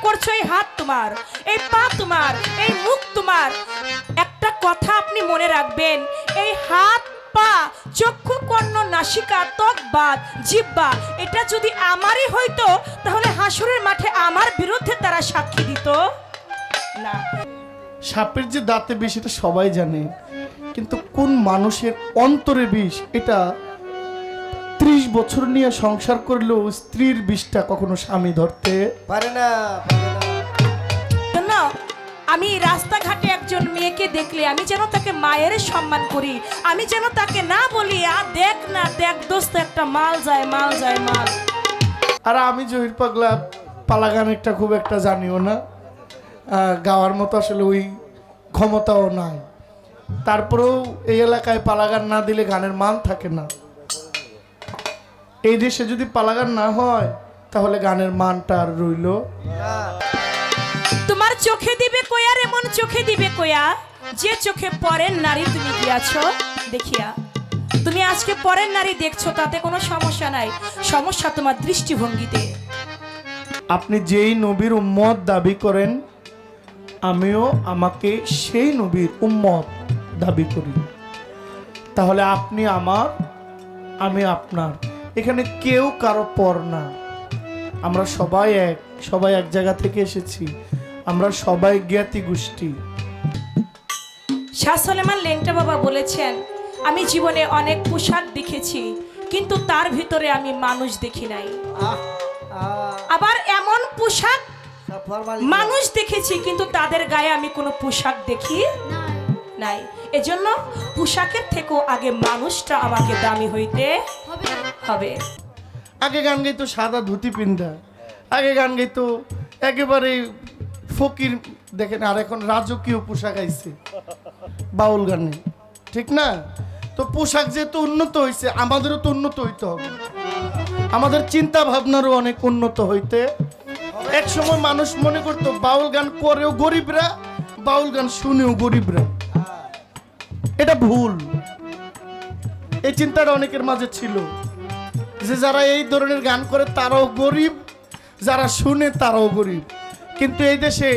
করছো এই হাত তোমার, এই পা তোমার, এই মুখ তোমার। একটা কথা আপনি মনে রাখবেন, এই হাত, পা, চক্ষু, কর্ণ, নাসিকা, ত্বক, বাত, জিহ্বা এটা যদি আমারই হইতো তাহলে হাসরের মাঠে আমার বিরুদ্ধে তারা সাক্ষী দিত না। সাপের যে দাঁতে বিষ এটা সবাই জানে, কিন্তু কোন মানুষের অন্তরে বিষ এটা 30 বছর নিয়ে সংসার করলেও স্ত্রীর বিষটা কখনো স্বামী ধরতে পারে না। না, আমি রাস্তাঘাটে একজন মেয়েকে দেখলে আমি যেন তাকে মায়ের সম্মান করি, আমি যেন তাকে না বলি দেখ না দেখ দোস্ত একটা মাল যায় মাল যায় মাল। আর আমি জহির পাগলা পালা গান একটা খুব একটা জানিও না, গাওয়ার মতো আসলে ওই ক্ষমতাও নাই। তারপরেও এই এলাকায় পালা গান না দিলে গানের মান থাকে না। এই দেশে যদি পালা গান না হয় তাহলে গানের মানটা আর রইল। তোমার চোখে দিবে কয়ার এমন চোখে দিবে কয়া যে চোখে পরের নারী তুমি গিয়াছো দেখিয়া। তুমি আজকে পরের নারী দেখছো তাতে কোনো সমস্যা নাই, সমস্যা তোমার দৃষ্টিভঙ্গিতে। আপনি যেই নবীর উম্মত দাবি করেন আমিও আমাকে সেই নবীর উম্মত দাবি করি। তাহলে আপনি আমার, আমি আপনার, এখানে কেউ কারো পর না। আমরা সবাই এক জায়গা থেকে এসেছি, আমরা সবাই জ্ঞাতি গোষ্ঠী। শাহ সলেমান লেংটা বাবা বলেছেন, আমি জীবনে অনেক পোশাক দেখেছি কিন্তু তার ভিতরে আমি মানুষ দেখি নাই। আবার এমন পোশাক মানুষ দেখেছি কিন্তু তাদের গায়ে আমি কোনো পোশাক দেখি নাই। এজন্য পোশাকের থেকেও আগে মানুষটা আমাকে দামি হইতে হবে। আগে গান গাইতো সাদা ধুতি পিন্ধা, আগে গান গাইতো একেবারে ফকির দেখেন, আর এখন রাজকীয় পোশাক আইছে বাউল গানে, ঠিক না? তো পোশাক যেহেতু উন্নত হয়েছে আমাদেরও তো উন্নত হইতে হবে, আমাদের চিন্তা ভাবনারও অনেক উন্নত হইতে। এক সময় মানুষ মনে করতো বাউল গান করেও গরিবরা, বাউল গান শুনেও গরিবরা। এটা ভুল। এই চিন্তাটা অনেকের মাঝে ছিল যে যারা এই ধরনের গান করে তারাও গরিব, যারা শুনে তারাও গরিব। কিন্তু এই দেশে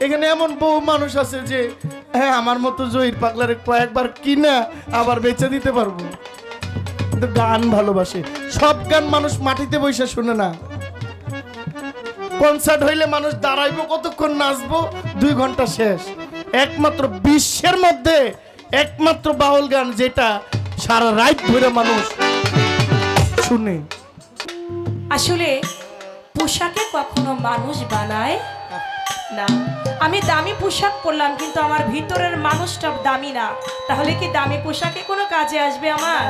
এখানে এমন বহু মানুষ আছে যে হ্যাঁ আমার মতো জহির পাগলারে কয়েকবার কিনা আবার বেচে দিতে পারবো। কিন্তু গান ভালোবাসে। সব গান মানুষ মাটিতে বসে শুনে না। কনসার্ট হইলে মানুষ দাঁড়াইবো কতক্ষণ, নাচবো 2 ঘন্টা শেষ। একমাত্র বিশ্বের মধ্যে একমাত্র বাউল গান যেটা সারা রাত ধরে মানুষ শুনে। আসলে পোশাকে কখনো মানুষ বানায় না। আমি দামি পোশাক পরলাম কিন্তু আমার ভিতরের মানুষটা দামি না, তাহলে কি দামি পোশাকে কোনো কাজে আসবে আমার?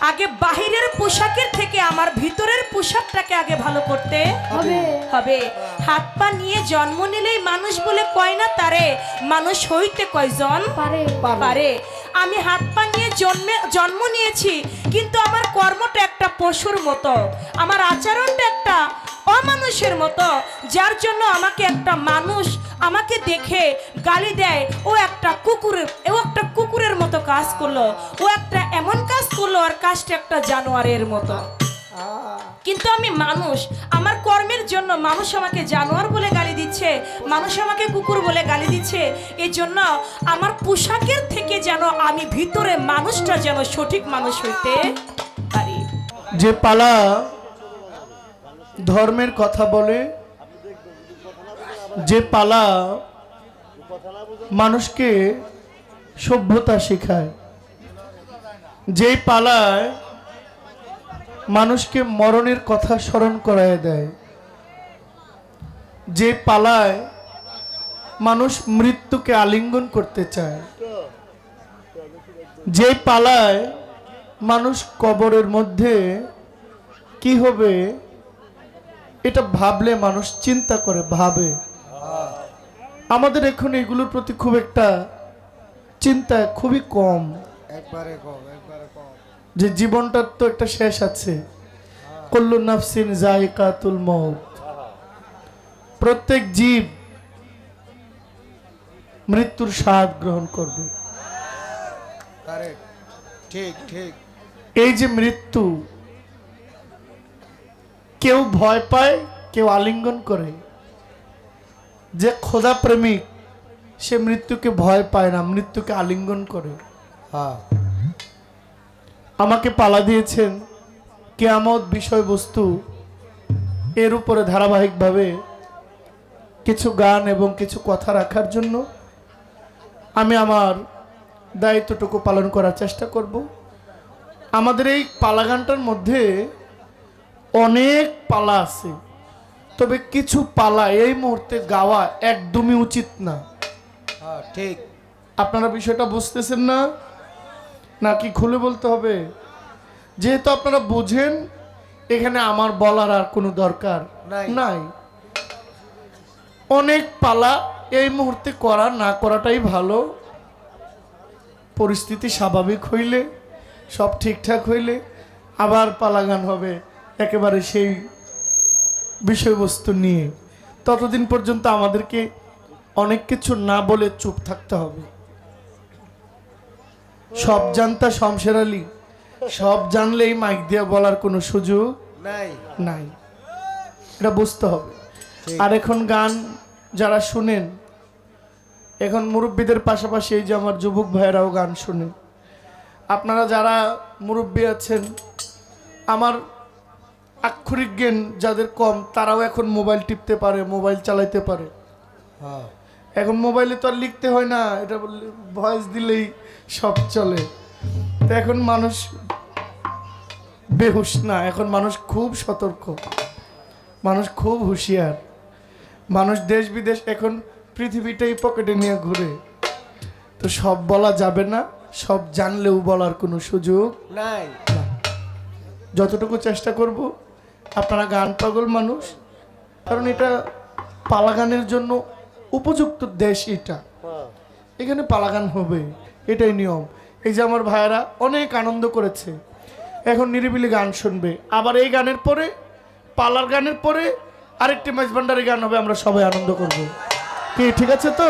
আগে বাহিরের পোশাকের থেকে আমার ভিতরের পোশাকটাকে আগে ভালো করতে হবে। হাত পা নিয়ে জন্ম নিলেই মানুষ বলে কয় না তারে, মানুষ হইতে কয়জন পারে। আমি হাত পা নিয়ে জন্ম নিয়েছি কিন্তু আমার কর্মটা একটা পশুর মতো, আমার আচরণটা একটা অমানুষের মতো, যার জন্য আমাকে একটা মানুষ আমাকে দেখে গালি দেয়। ও একটা কুকুরের মতো কাজ করলো, ও একটা এমন কাজ করলো আর কাজটা একটা জানোয়ারের মতো। কিন্তু আমি মানুষ, আমার কর্মের জন্য মানুষ আমাকে জানোয়ার বলে গালি দিচ্ছে, মানুষ আমাকে কুকুর বলে গালি দিচ্ছে। এই জন্য আমার পোশাকের থেকে যেন আমি ভিতরে মানুষটা যেন সঠিক মানুষ হইতে পারি। যে পালা ধর্মের কথা বলে, যে পালা মানুষকে সভ্যতা শেখায়, যে পালায় মানুষকে মরণের কথা স্মরণ করায় দেয়, যে পালায় মানুষ মৃত্যুকে আলিঙ্গন করতে চায়, যে পালায় মানুষ কবরের মধ্যে কি হবে এটা ভাবলে মানুষ চিন্তা করে ভাবে। আমাদের এখন এগুলোর প্রতি খুব একটা চিন্তা খুবই কম, একবারে কম। যে জীবনটার তো একটা শেষ আছে। কুল্লু নাফসিন যায়কাতুল মউত, প্রত্যেক জীব মৃত্যুর স্বাদ গ্রহণ করবে। ঠিক ঠিক। এই যে মৃত্যু, কেউ ভয় পায়, কেউ আলিঙ্গন করে, যে খোদা প্রেমিক সে মৃত্যুকে ভয় পায় না, মৃত্যুকে আলিঙ্গন করে। হ্যাঁ আমাকে পালা দিয়েছেন কিয়ামত বিষয়বস্তু, এর উপরে ধারাবাহিকভাবে কিছু গান এবং কিছু কথা রাখার জন্য আমি আমার দায়িত্বটুকু পালন করার চেষ্টা করব। আমাদের এই পালা গানটার মধ্যে অনেক পালা আছে, তবে কিছু পালা এই মুহূর্তে গাওয়া একদমই উচিত না। হ্যাঁ ঠিক। আপনারা বিষয়টা বুঝতেছেন না নাকি খুলে বলতে হবে? যেহেতু আপনারা বুঝেন, এখানে আমার বলার আর কোনো দরকার নাই। অনেক পালা এই মুহূর্তে করা না করাটাই ভালো। পরিস্থিতি স্বাভাবিক হইলে, সব ঠিকঠাক হইলে আবার পালা গান হবে একেবারে সেই বিষয়বস্তু নিয়ে। ততদিন পর্যন্ত আমাদেরকে অনেক কিছু না বলে চুপ থাকতে হবে। সব জানতা শমশের আলী, সব জানলেই মাইক দিয়ে বলার কোনো সুযোগ নাই নাই, এটা বুঝতে হবে। আর এখন গান যারা শুনেন, এখন মুরব্বীদের পাশাপাশি এই যে আমার যুবক ভাইয়েরাও গান শুনে। আপনারা যারা মুরব্বী আছেন, আমার আক্ষরিক জ্ঞান যাদের কম, তারাও এখন মোবাইল টিপতে পারে, মোবাইল চালাইতে পারে। হ্যাঁ এখন মোবাইলে তো আর লিখতে হয় না, এটা ভয়েস দিলেই সব চলে। তো এখন মানুষ বেহুশ না, এখন মানুষ খুব সতর্ক, মানুষ খুব হুঁশিয়ার। মানুষ দেশ বিদেশ এখন পৃথিবীটাই পকেটে নিয়ে ঘুরে। তো সব বলা যাবে না, সব জানলেও বলার কোনো সুযোগ নাই। না। যতটুকু চেষ্টা করব, আপনারা গান পাগল মানুষ, কারণ এটা পালা গানের জন্য উপযুক্ত দেশ। এটা এখানে পালা গান হবে, এটাই নিয়ম। এই যে আমার ভাইয়েরা অনেক আনন্দ করেছে, এখন নিরিবিলি গান শুনবে। আবার এই গানের পরে, পালার গানের পরে আরেকটি মাইজ ভান্ডারি গান হবে, আমরা সবাই আনন্দ করব। কি ঠিক আছে তো?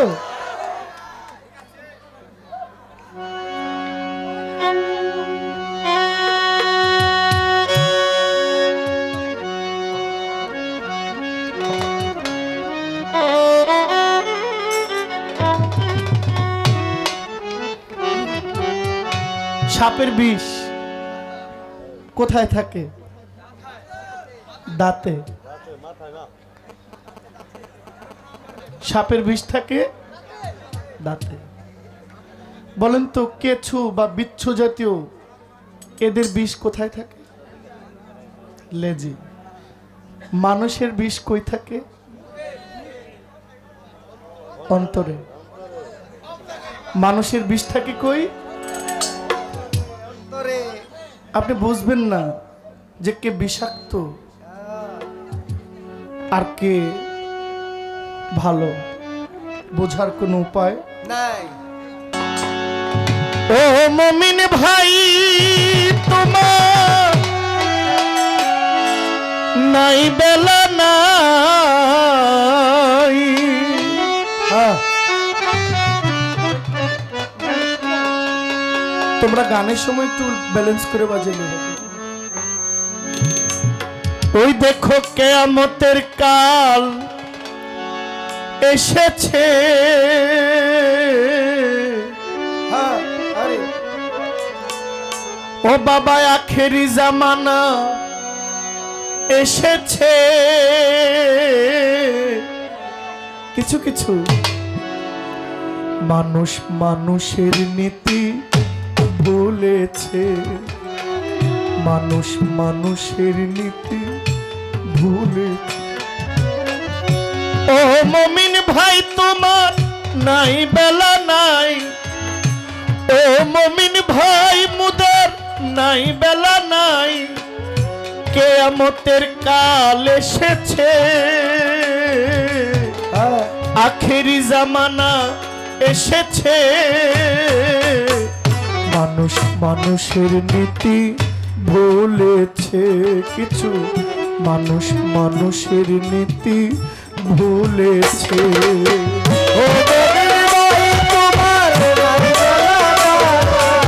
সাপের বিষ কোথায় থাকে? দাঁতে। সাপের বিষ থাকে দাঁতে। বলেন তো, কেঁচু বা বিচ্ছু জাতীয় এদের বিষ কোথায় থাকে? লেজি। মানুষের বিষ কই থাকে? অন্তরে। মানুষের বিষ থাকে কই? আপনি বুঝবেন না যে কে বিষাক্ত আর কে ভালো, বোঝার কোনো উপায় নাই। ও মুমিন ভাই, তোমার নাই বেলা নাই। তোমরা গানের সময় একটু ব্যালেন্স করে বাজালে হবে। ওই দেখো কিয়ামতের কাল এসেছে, হ্যাঁ আরে ও বাবা আখেরি জামানা এসেছে। কিছু কিছু মানুষ মানুষের নীতি ভুলেছে, মানুষ মানুষের নীতি ভুলেছে। ও মুমিন ভাই, তোমার নাই বেলা নাই। ও মুমিন ভাই, মুদের নাই বেলা নাই। কিয়ামতের কাল এসেছে, আখেরি জামানা এসেছে। মানুষ মানুষের নীতি ভুলেছে, কিছু মানুষ মানুষের নীতি ভুলেছে। ও মুমিন ভাই, তোমার নাই বেলা নাই।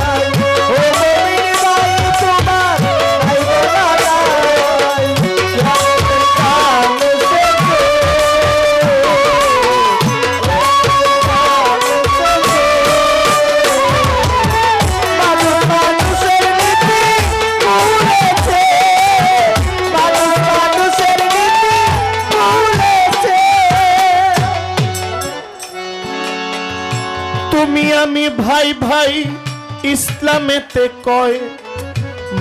ও মুমিন ভাই, তোমার নাই বেলা নাই। কিয়ামতের কাল এসেছে, আমি ভাই ভাই ইসলামেতে কয়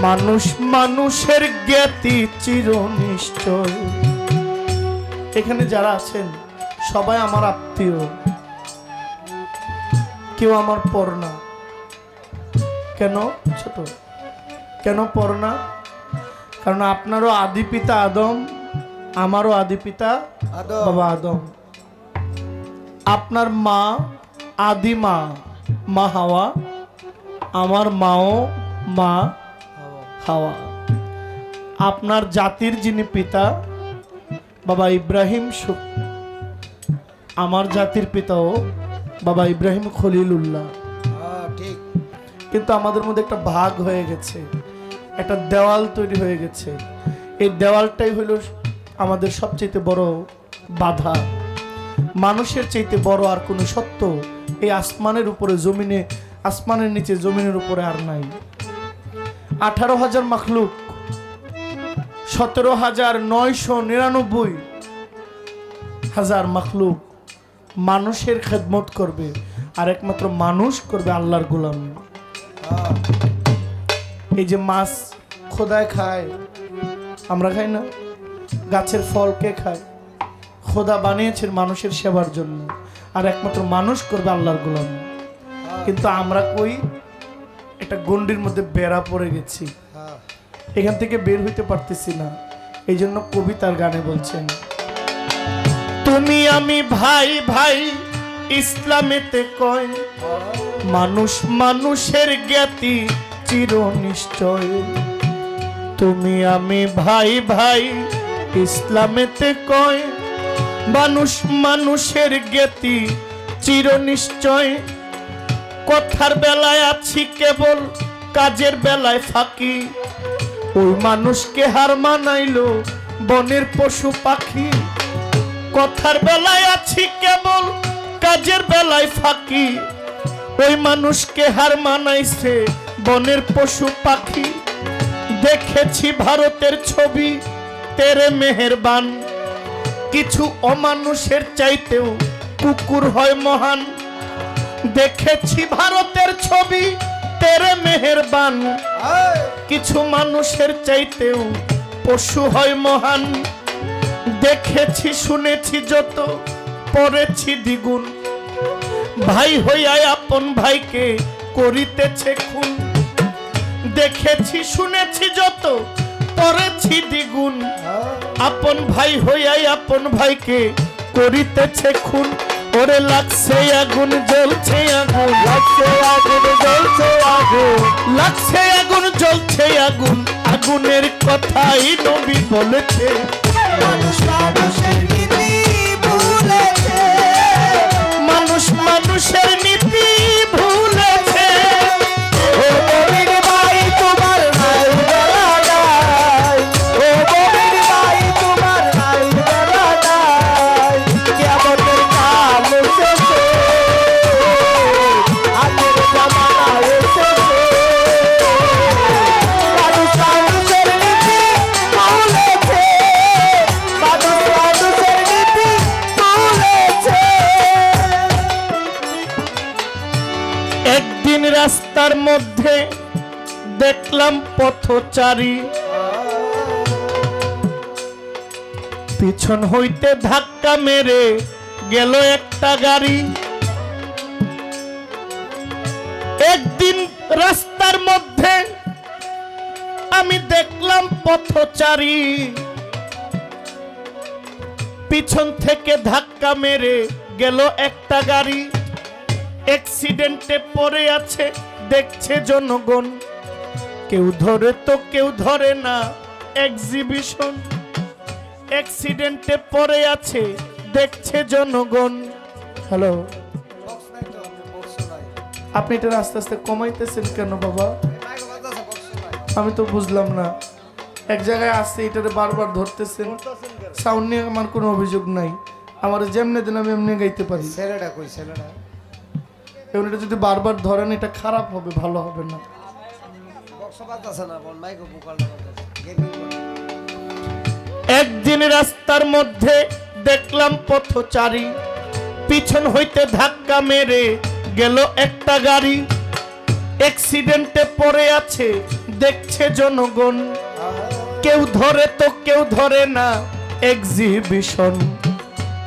মানুষ মানুষের জ্ঞাতি চির নিশ্চয়। এখানে যারা আছেন সবাই আমার আত্মীয়, কেউ আমার পর না। কেন ছোট, কেন পর না? কারণ আপনারও আদি পিতা আদম, আমারও আদি পিতা আদম। বাবা আদম। আপনার মা আদি মা মা হাওয়া, আমার মাও মা হাওয়া। আপনার জাতির যিনি পিতা বাবা ইব্রাহিম, আমার জাতির পিতাও বাবা ইব্রাহিম খলিলুল্লাহ। হ্যাঁ ঠিক। কিন্তু আমাদের মধ্যে একটা ভাগ হয়ে গেছে, একটা দেওয়াল তৈরি হয়ে গেছে। এই দেওয়ালটাই হলো আমাদের সবচেয়ে বড় বাধা। মানুষের চাইতে বড় আর কোনো সত্য এই আসমানের উপরে, জমিনে, আসমানের নিচে জমিনের উপরে আর নাই। 18,000 মাখলুক, 17,999 মাখলুক মানুষের খেদমত করবে, আর একমাত্র মানুষ করবে আল্লাহর গোলামি। হ্যাঁ এই যে মাছ খোদায় খায়, আমরা খাই না? গাছের ফল কে খায়? খোদা বানিয়েছেন মানুষের সেবার জন্য, আর একমাত্র মানুষ করবে আল্লাহর গোলামি। কিন্তু আমরা কই একটা গণ্ডির মধ্যে বেড়া পড়ে গেছি, হ্যাঁ এখান থেকে বের হইতে পারতেছি না। এই জন্য কবি তার গানে বলছেন, তুমি আমি ভাই ভাই ইসলামেতে কয় মানুষ মানুষের জ্ঞাতি চির নিশ্চয়। তুমি আমি ভাই ভাই ইসলামেতে কয় মানুষ মানুষের জ্ঞাতি চির নিশ্চয়। কথার বেলায় আছি কেবল, কাজের বেলায় ফাঁকি, ওই মানুষকে হার মানাইলো বনের পশু পাখি। কথার বেলায় আছি কেবল, কাজের বেলায় ফাঁকি, ওই মানুষকে হার মানাইছে বনের পশু পাখি। দেখেছি ভারতের ছবি তেরে মেহেরবান, কিছু অমানুষের চাইতেও কুকুর হয় মহান। দেখেছি ভারতের ছবি তেরে মেহেরবান, কিছু মানুষের চাইতেও পশু হয় মহান। দেখেছি শুনেছি যত, পড়েছি দ্বিগুণ, ভাই হইয়াই আপন ভাইকে করিতেছে খুন। দেখেছি শুনেছি যত, পড়েছি দ্বিগুণ, আপন ভাই হইয়াই আপন ভাইকে করিতেছে খুন। ওরে লাগছে আগুন জ্বলছে আগুন, লাগছে আগুন জ্বলছে আগুন, লাগছে আগুন জ্বলছে আগুন, আগুনের কথাই নবী বলেছে। মানুষ মানুষের নীতি ভুলেছে, মানুষ মানুষের নীতি ভুলেছে। ও বলির ভাই তোমার নাই বেলা নাই, ও বলির ভাই তোমার নাই বেলা নাই। কিয়ামতের কাল এসেছে, আগের জামানা এসেছে। মানুষ মানুষের নীতি ভুলেছে, মানুষ মানুষের নীতি ভুলেছে। একদিন রাস্তার মধ্যে দেখলাম পথচারী, পিছন হইতে ধাক্কা মেরে গেল একটা গাড়ি। একদিন রাস্তার মধ্যে আমি দেখলাম পথচারী, পিছন থেকে ধাক্কা মেরে গেল একটা গাড়ি। অ্যাক্সিডেন্টে পড়ে আছে দেখছে জনগণ, কেউ ধরে তো কেউ ধরে না এক্সিবিশন। অ্যাক্সিডেন্টে পড়ে আছে দেখছে জনগণ। হ্যালো, বক্স নাই তো, বক্স নাই। আপনি এটা আস্তে আস্তে কমাইতেছেন কেন বাবা? মাইক বাজাছে, বক্স নাই। আমি তো বুঝলাম না। এক জায়গায় আসছে এটারে বারবার ধরতেছেন। সাউন্ড নিয়ে আমার কোনো অভিযোগ নাই, আমার যেমনি দিন আমি এমনি গাইতে পারি। ছেলেটা কই ছেলেটা? এবং এটা যদি বারবার ধরেন এটা খারাপ হবে, ভালো হবে না। বক্স বাজাছে না, বল মাইক বুকালটা বাজাছে। গেমিং একদিন রাস্তার মধ্যে দেখলাম পথচারী, পিছন হইতে ধাক্কা মেরে গেল একটা গাড়ি অ্যাক্সিডেন্টে পড়ে আছে দেখছে জনগণ, কেউ ধরে তো কেউ ধরে না এক্সিবিশন,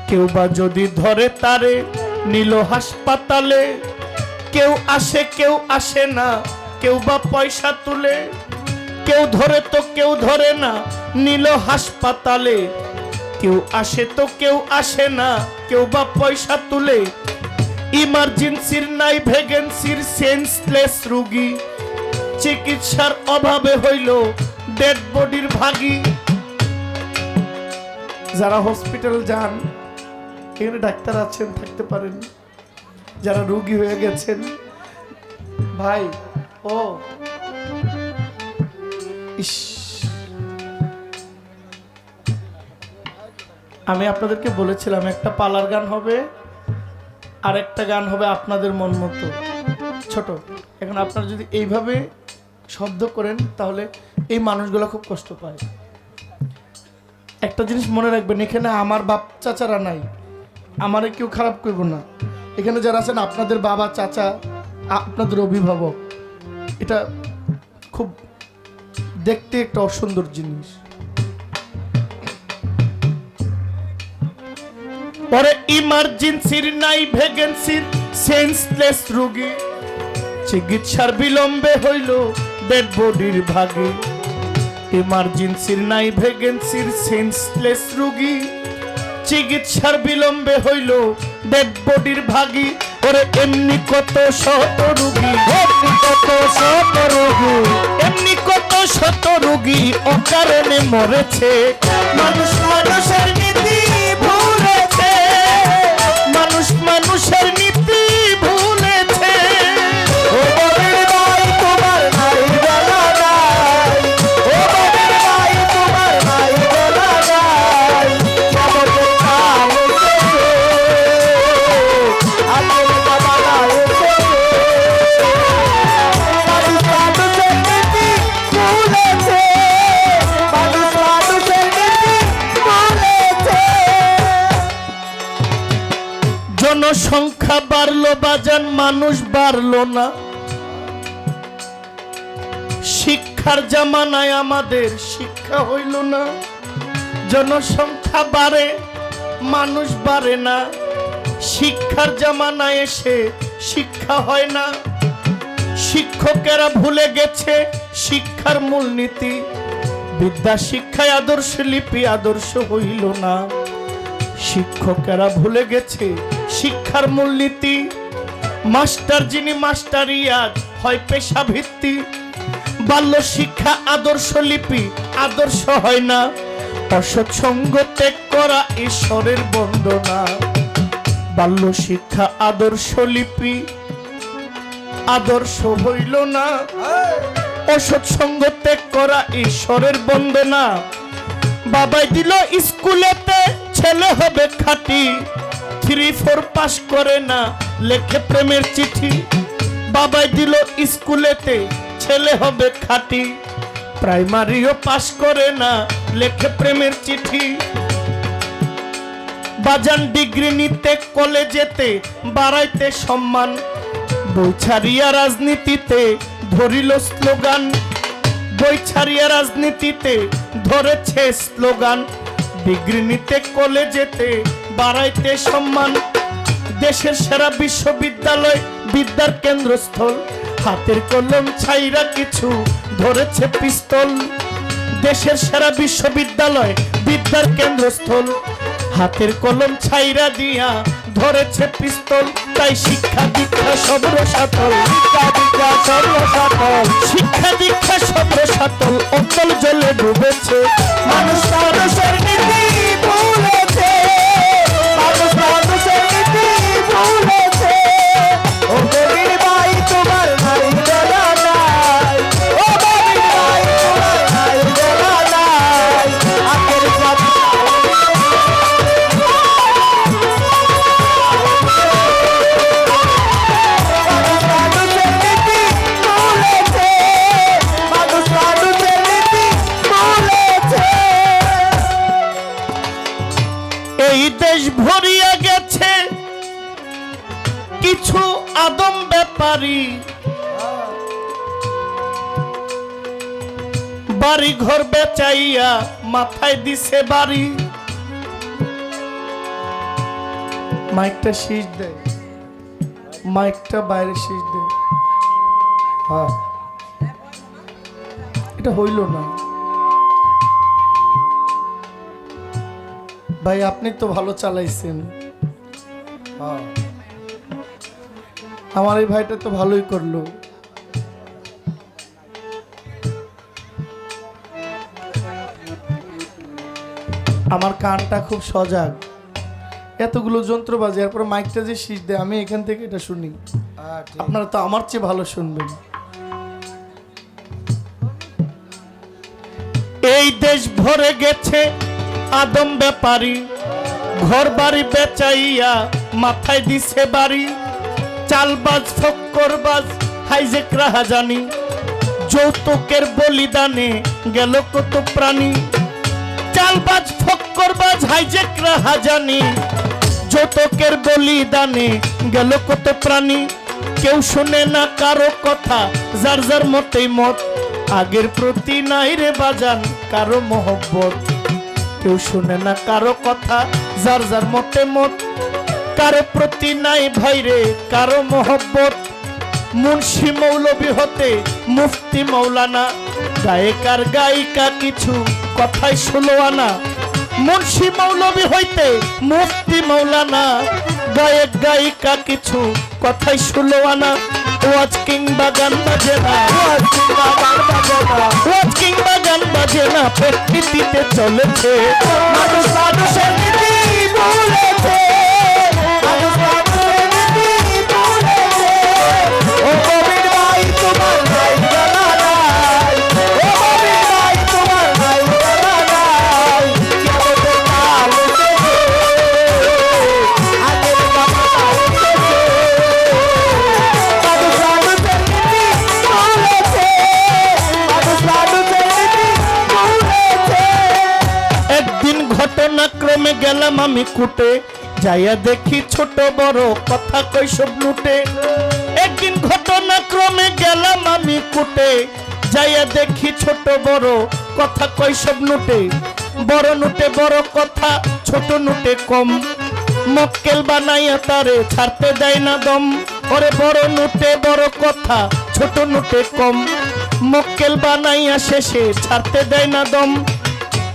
কেউ বা যদি ধরে তারে নিল হাসপাতালে, কেউ আসে না কেউ বা পয়সা তুলে, কেউ ধরে তো কেউ ধরে না নিল হাসপাতালে, কেউ আসে তো কেউ আসে না কেউ বা পয়সা তুলে, ইমার্জেন্সির নাই ভ্যাকেন্সির সেন্সলেস রোগী, চিকিৎসার অভাবে হইল ডেড বডির ভাগী। যারা হসপিটাল যান এখানে ডাক্তার আছেন থাকতে পারেন, যারা রোগী হয়ে গেছেন ভাই ও ইস, আমি আপনাদেরকে বলেছিলাম একটা পালার গান হবে আর একটা গান হবে আপনাদের মন মতো ছোট। এখন আপনারা যদি এইভাবে শব্দ করেন তাহলে এই মানুষগুলো খুব কষ্ট পায়। একটা জিনিস মনে রাখবেন, এখানে আমার বাপ চাচারা নাই, আমারে কেউ খারাপ করব না, এখানে যারা আছেন আপনাদের বাবা চাচা আপনাদের অভিভাবক, এটা খুব দেখতে একটা অসুন্দর জিনিস। পরে ইমার্জেন্সির নাই ভ্যাকেন্সির সেন্সলেস রোগী, চিকিৎসার বিলম্বে হইল ডেড বডির ভাগে, ইমার্জেন্সির নাই ভ্যাকেন্সির সেন্সলেস রোগী, চিকিৎসার বিলম্বে হইল ডেড বডির ভাগী। ওরে এমনি কত শত রোগী, এমনি কত শত রোগী অকারণে মরেছে, মানুষ মানুষের নীতি ভুলেছে, মানুষ মানুষের নীতি ভুলেছে। ও বাবের ভাই তোমার নাই বলা নাই, ও বাবের ভাই তোমার নাই বলা নাই, আমাদের কাল আমাদের বাবা নাই, মানুষ মানুষের নীতি ভুলেছে, মানুষ মানুষের নীতি ভুলেছে। জনসংখ্যা বাড়লো বাজান মানুষ বাড়লো না, শিক্ষার জামানায় আমাদের শিক্ষা হইল না, জনসংখ্যা বাড়ে মানুষ বাড়ে না, শিক্ষার জামানায় এসে শিক্ষা হয় না, শিক্ষকেরা ভুলে গেছে শিক্ষার মূলনীতি, বিদ্যা শিক্ষায় আদর্শ লিপি আদর্শ হইল না, শিক্ষকেরা ভুলে গেছে শিক্ষার মূলনীতি, মাস্টার যিনি মাস্টারিয়াত হয় পেশা ভিত্তি, বাল্য শিক্ষা আদর্শ লিপি আদর্শ হয় না, অসৎ সঙ্গ ত্যাগ করা ঈশ্বরের বন্দনা, বাল্য শিক্ষা আদর্শ লিপি আদর্শ হইল না, অসৎ সঙ্গ ত্যাগ করা ঈশ্বরের বন্দনা। বাবাই দিল স্কুলেতে ছেলে হবে খাঁটি, 3-4 পাস করে না লেখে প্রেমের চিঠি, বাবাই দিল স্কুলেতে ছেলে হবে খাঁটি, প্রাইমারিও পাস করে না লেখে প্রেমের চিঠি, বাজান ডিগ্রি নিতে কলেজেতে বাড়াইতে সম্মান, বই ছাড়িয়া রাজনীতিতে ধরিল স্লোগান, বই ছাড়িয়া রাজনীতিতে ধরেছে স্লোগান, ডিগ্রি নিতে কলেজেতে বাড়াইতে সম্মান, দেশের সেরা বিশ্ববিদ্যালয় বিদ্যার কেন্দ্রস্থল, হাতের কলম ছাইরা কিছু ধরেছে পিস্তল, দেশের সেরা বিশ্ববিদ্যালয় বিদ্যার কেন্দ্রস্থল, হাতের কলম ছাইরা দিয়া ধরেছে পিস্তল, তাই শিক্ষা দীক্ষা সব রসাতল, শিক্ষা দীক্ষা সব রসাতল, শিক্ষা দীক্ষা সব রসাতল অতল জলে ডুবেছে, মানুষ মানুষের নীতি ভুলেছে, মানুষ মানুষের নীতি ভুলেছে। ও গরিব ভাই তোমার নাই বলা নাই, ও গরিব ভাই তোমার নাই বলা নাই, আখের জাতি এই দেশ ভরিয়া গেছে কিছু আদম ব্যাপারী বাড়ি ঘর বেচাইয়া মাথায় দিছে বাড়ি। মাইকটা শীষ দেয়, মাইকটা বাইরে শীষ দেয়। হ্যাঁ, এটা হইল না ভাই, আপনি তো ভালো চালাইছেন। হ্যাঁ, আমার এই ভাইটা তো ভালোই করলো। আমার কানটা খুব সজাগ, এতগুলো যন্ত্র বাজে, এরপর মাইকটা যে শীষ দেয়, আমি এখান থেকে এটা শুনি। আপনারা তো আমার চেয়ে ভালো শুনবেন। এই দেশ ভরে গেছে আদম ব্যাপারী, ঘর বাড়ি বেচাইয়া মাথায় দিছে বাড়ি। চালবাজ ফক্করবাজ হাইজেক রাহাজানি, যৌতুকের বলিদানে গেল কত প্রাণী। চালবাজ ফক্করবাজ হাইজেক রাহাজানি, যৌতুকের বলিদানে গেল কত প্রাণী। কেউ শুনে না কারো কথা, যার যার মতেই মত। আগের প্রতি নাই রে বাজান কারো মহব্বত। কেউ শুনে না কারো কথা, যার যার মতে মত। কারো প্রতি নাই ভাইরে কারো মহব্বত। মুন্সি মৌলবি হতে মুফতি মৌলানা, গায়িকার গায়িকা কিছু কথাই ষোলো আনা। মুন্সি মৌলবি হইতে মুফতি মৌলানা, গায়ক গায়িকা কিছু কথাই ষোলো আনা। ওয়াজ কিংবা গান বাজে না, ওয়াজ কিংবা গান বাজে না, প্রকৃতিতে চলেছে মানুষ মানুষের নীতি ভুলেছে। মানুষ মানুষের নীতি ভুলেছে। ও কবির ভাই তোমার ভাই জানা নাই, ও কবির ভাই তোমার ভাই জানা নাই। কিয়ামতের কাল এসেছে, আগের কথা এসেছে। মানুষ মানুষের নীতি ভুলেছে, মানুষ মানুষের নীতি ভুলেছে। একদিন ঘটনাক্রমে গেলাম আমি কুটে, যাইয়া দেখি ছোট বড় কথা কই সব লুটে। একদিন ঘটনাক্রমে গেলাম আমি কুটে, যাইয়া দেখি ছোট বড় কথা কই সব নুটে। বড় নুটে বড় কথা, ছোট নুটে কম। মক্কেল বানাইয়া তারে ছাড়তে দেয় না দম। ওরে বড় নুটে বড় কথা, ছোট নুটে কম। মক্কেল বানাইয়া শেষে ছাড়তে দেয় না দম।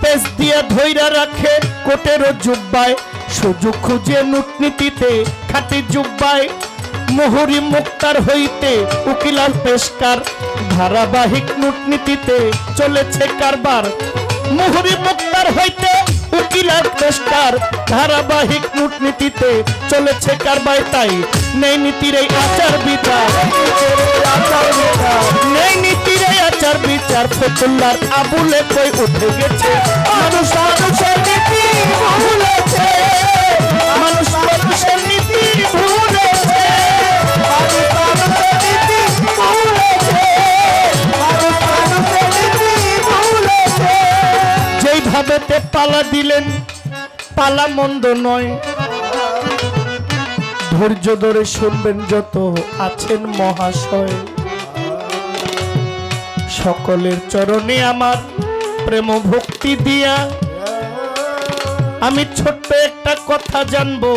পেস দিয়া ধইরা রাখে কোটেরও জুব্বায়, সুযোগ খুঁজে নূটনীতিতে খাটি জুব্বায়। মুহুরি মুক্তার হইতে উকিলাল পেশকার, ধারাবাহিক নূটনীতিতে চলেছে কারবার। মুহুরি মুক্তার হইতে উকিলাল পেশকার, ধারাবাহিক নূটনীতিতে চলেছে কারবার। তাই নেই নীতির এই আচার বিচার, নেই নীতির এই আচার বিচার। ফতুল্লার আবুলে কই উঠে গেছে, মানুষ মানুষের নীতি ভুলেছে। মানুষ মানুষের নীতি ভুলেছে, মানুষ মানুষের নীতি ভুলেছে, মানুষ মানুষের নীতি ভুলেছে। যেইভাবে তে পালা দিলেন, পালা মন্দ নয়। ধৈর্য ধরে শুনবেন যত আছেন মহাশয়। সকলের চরণে আমার প্রেম ভক্তি দিয়া আমি ছোট্ট একটা কথা জানবো,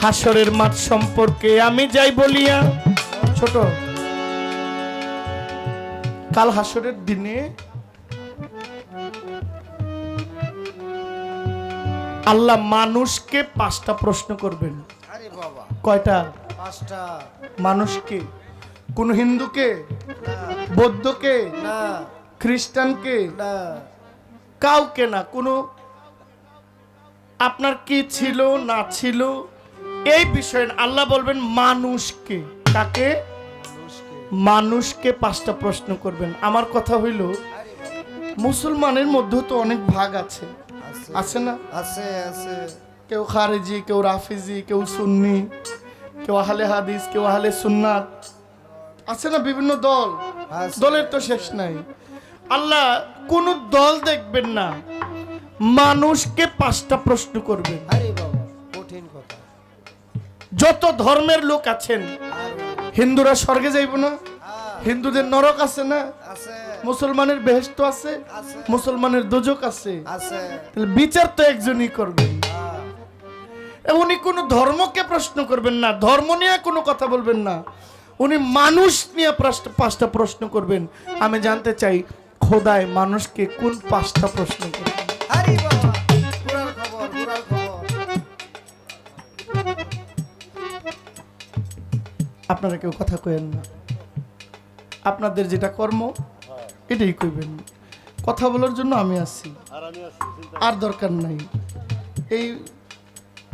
হাসরের মাঠ সম্পর্কে আমি যাই বলিয়া। ছোট, কাল হাসরের দিনে আল্লাহ মানুষকে 5টা প্রশ্ন করবেন। আরে বাবা, কয়টা? 5টা। মানুষকে, কোন হিন্দুকে, না বৌদ্ধকে, না খ্রিস্টানকে, না, কাউকে না। কোনো আপনার কি ছিল না ছিল এই বিষয়ে আল্লাহ বলবেন মানুষকে। কাকে? মানুষকে 5টা প্রশ্ন করবেন। আমার কথা হইল, মুসলমানের মধ্যে তো অনেক ভাগ আছে, আছে না? আছে আছে। কেউ খারেজি, কেউ রাফিজি, কেউ সুন্নি, কেউ আহলে হাদিস, কেউ আহলে সুন্নাত, আছে না? বিভিন্ন দল, আছে। দলের তো শেষ নাই। আল্লাহ কোন দল দেখবেন না, মানুষকে 5টা প্রশ্ন করবেন। আরে বাবা, কঠিন কথা। যত ধর্মের লোক আছেন, হিন্দুরা স্বর্গে যাইব না? হিন্দুদের নরক আছে না? আছে মুসলমানের বেহেশত আছে, আছে মুসলমানের দোজক আছে। আছে তাহলে বিচার তো একজনই করবেন। উনি কোনো ধর্মকে প্রশ্ন করবেন না, ধর্ম নিয়ে কোনো কথা বলবেন না, উনি মানুষ নিয়ে পাঁচটা প্রশ্ন করবেন। আমি জানতে চাই খোদায় মানুষকে কোন পাঁচটা প্রশ্ন করবেন? আরে বাবা পুরার খবর পুরার খবর আপনারা কেউ কথা কইেন না, আপনাদের যেটা কর্ম এটাই কইবেন। কথা বলার জন্য আমি আছি, আর দরকার নাই।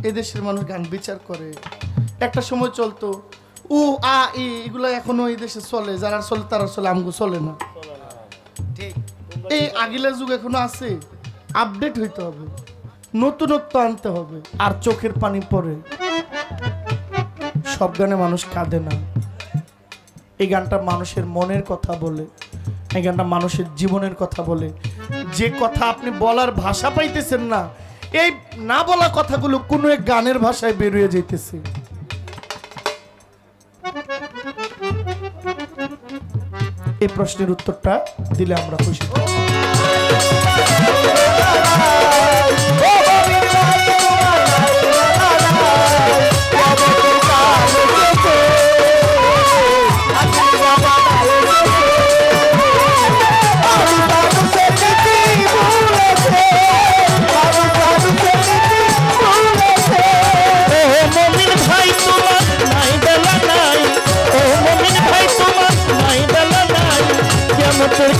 এই দেশের মানুষ গান বিচার করে, একটা সময় চলতো উ আ ই, এগুলো এখনো এই দেশে চলে, যারা চলে তারা চলে, আমগো চলে না। ঠিক এই আগিলা যুগ এখনো আছে, আপডেট হইতে হবে, নতুনত্ব আনতে হবে। আর চোখের পানি পড়ে, সব গানে মানুষ কাঁদে না। এই গানটা মানুষের মনের কথা বলে, এই গানটা মানুষের জীবনের কথা বলে। যে কথা আপনি বলার ভাষা পাইতেছেন না, এই না বলা কথাগুলো কোনো এক গানের ভাষায় বেরিয়ে যাইতেছে। এই প্রশ্নের উত্তরটা দিলে আমরা খুশি।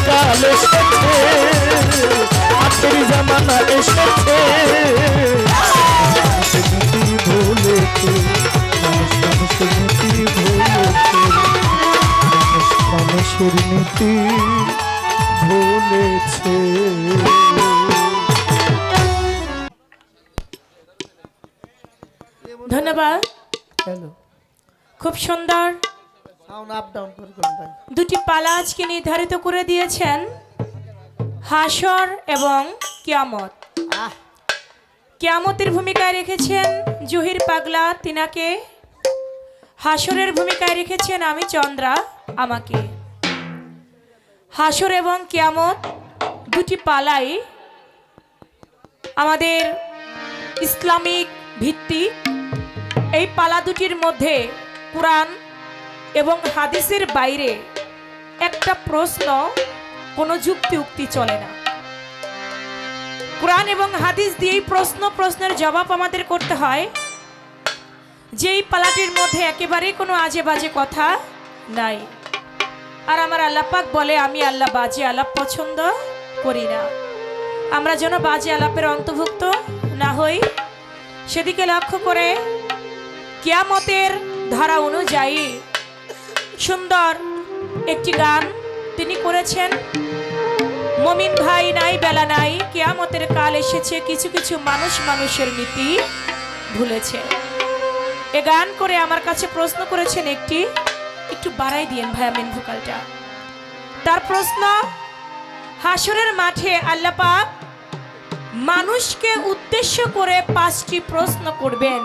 কাল এসেছে, আখেরি জামানা এসেছে, ভুলেছে মানুষের নীতি, ভুলেছে মানুষের নীতি, ভুলেছে। ধন্যবাদ। হ্যালো, খুব সুন্দর সাউন্ড আপ ডাউন করে ভাই। দুটি পালা আজকে নির্ধারিত করে দিয়েছেন, হাসর এবং কিয়ামত। কিয়ামতের ভূমিকায় রেখেছেন জহির পাগলা তিনাকে, হাসরের ভূমিকায় রেখেছেন আমি চন্দ্রা আমাকে। হাসর এবং কিয়ামত দুটি পালাই আমাদের ইসলামিক ভিত্তিক। এই পালা দুটির মধ্যে কুরআন এবং হাদিসের বাইরে একটা প্রশ্ন, কোনো যুক্তি উক্তি চলে না। কুরআন এবং হাদিস দিয়েই প্রশ্নের জবাব আমাদের করতে হয়। যেই পালাটির মধ্যে একেবারেই কোনো আজে বাজে কথা নাই। আর আমার আল্লাহ পাক বলে, আমি আল্লাহ বাজে আলাপ পছন্দ করি না। আমরা যেন বাজে আলাপের অন্তর্ভুক্ত না হই, সেদিকে লক্ষ্য করে কিয়ামতের ধারা অনুযায়ী সুন্দর একটি গান তিনি করেছেন। মমিন ভাই নাই বেলা নাই, কিয়ামতের কাল এসেছে, কিছু কিছু মানুষ মানুষের নীতি ভুলেছে। এ গান করে আমার কাছে প্রশ্ন করেছেন একটু বাড়াই দিয়েন ভাইয়া মেন ভোকালটা। তার প্রশ্ন, হাসরের মাঠে আল্লাহ পাক মানুষকে উদ্দেশ্য করে 5টি প্রশ্ন করবেন।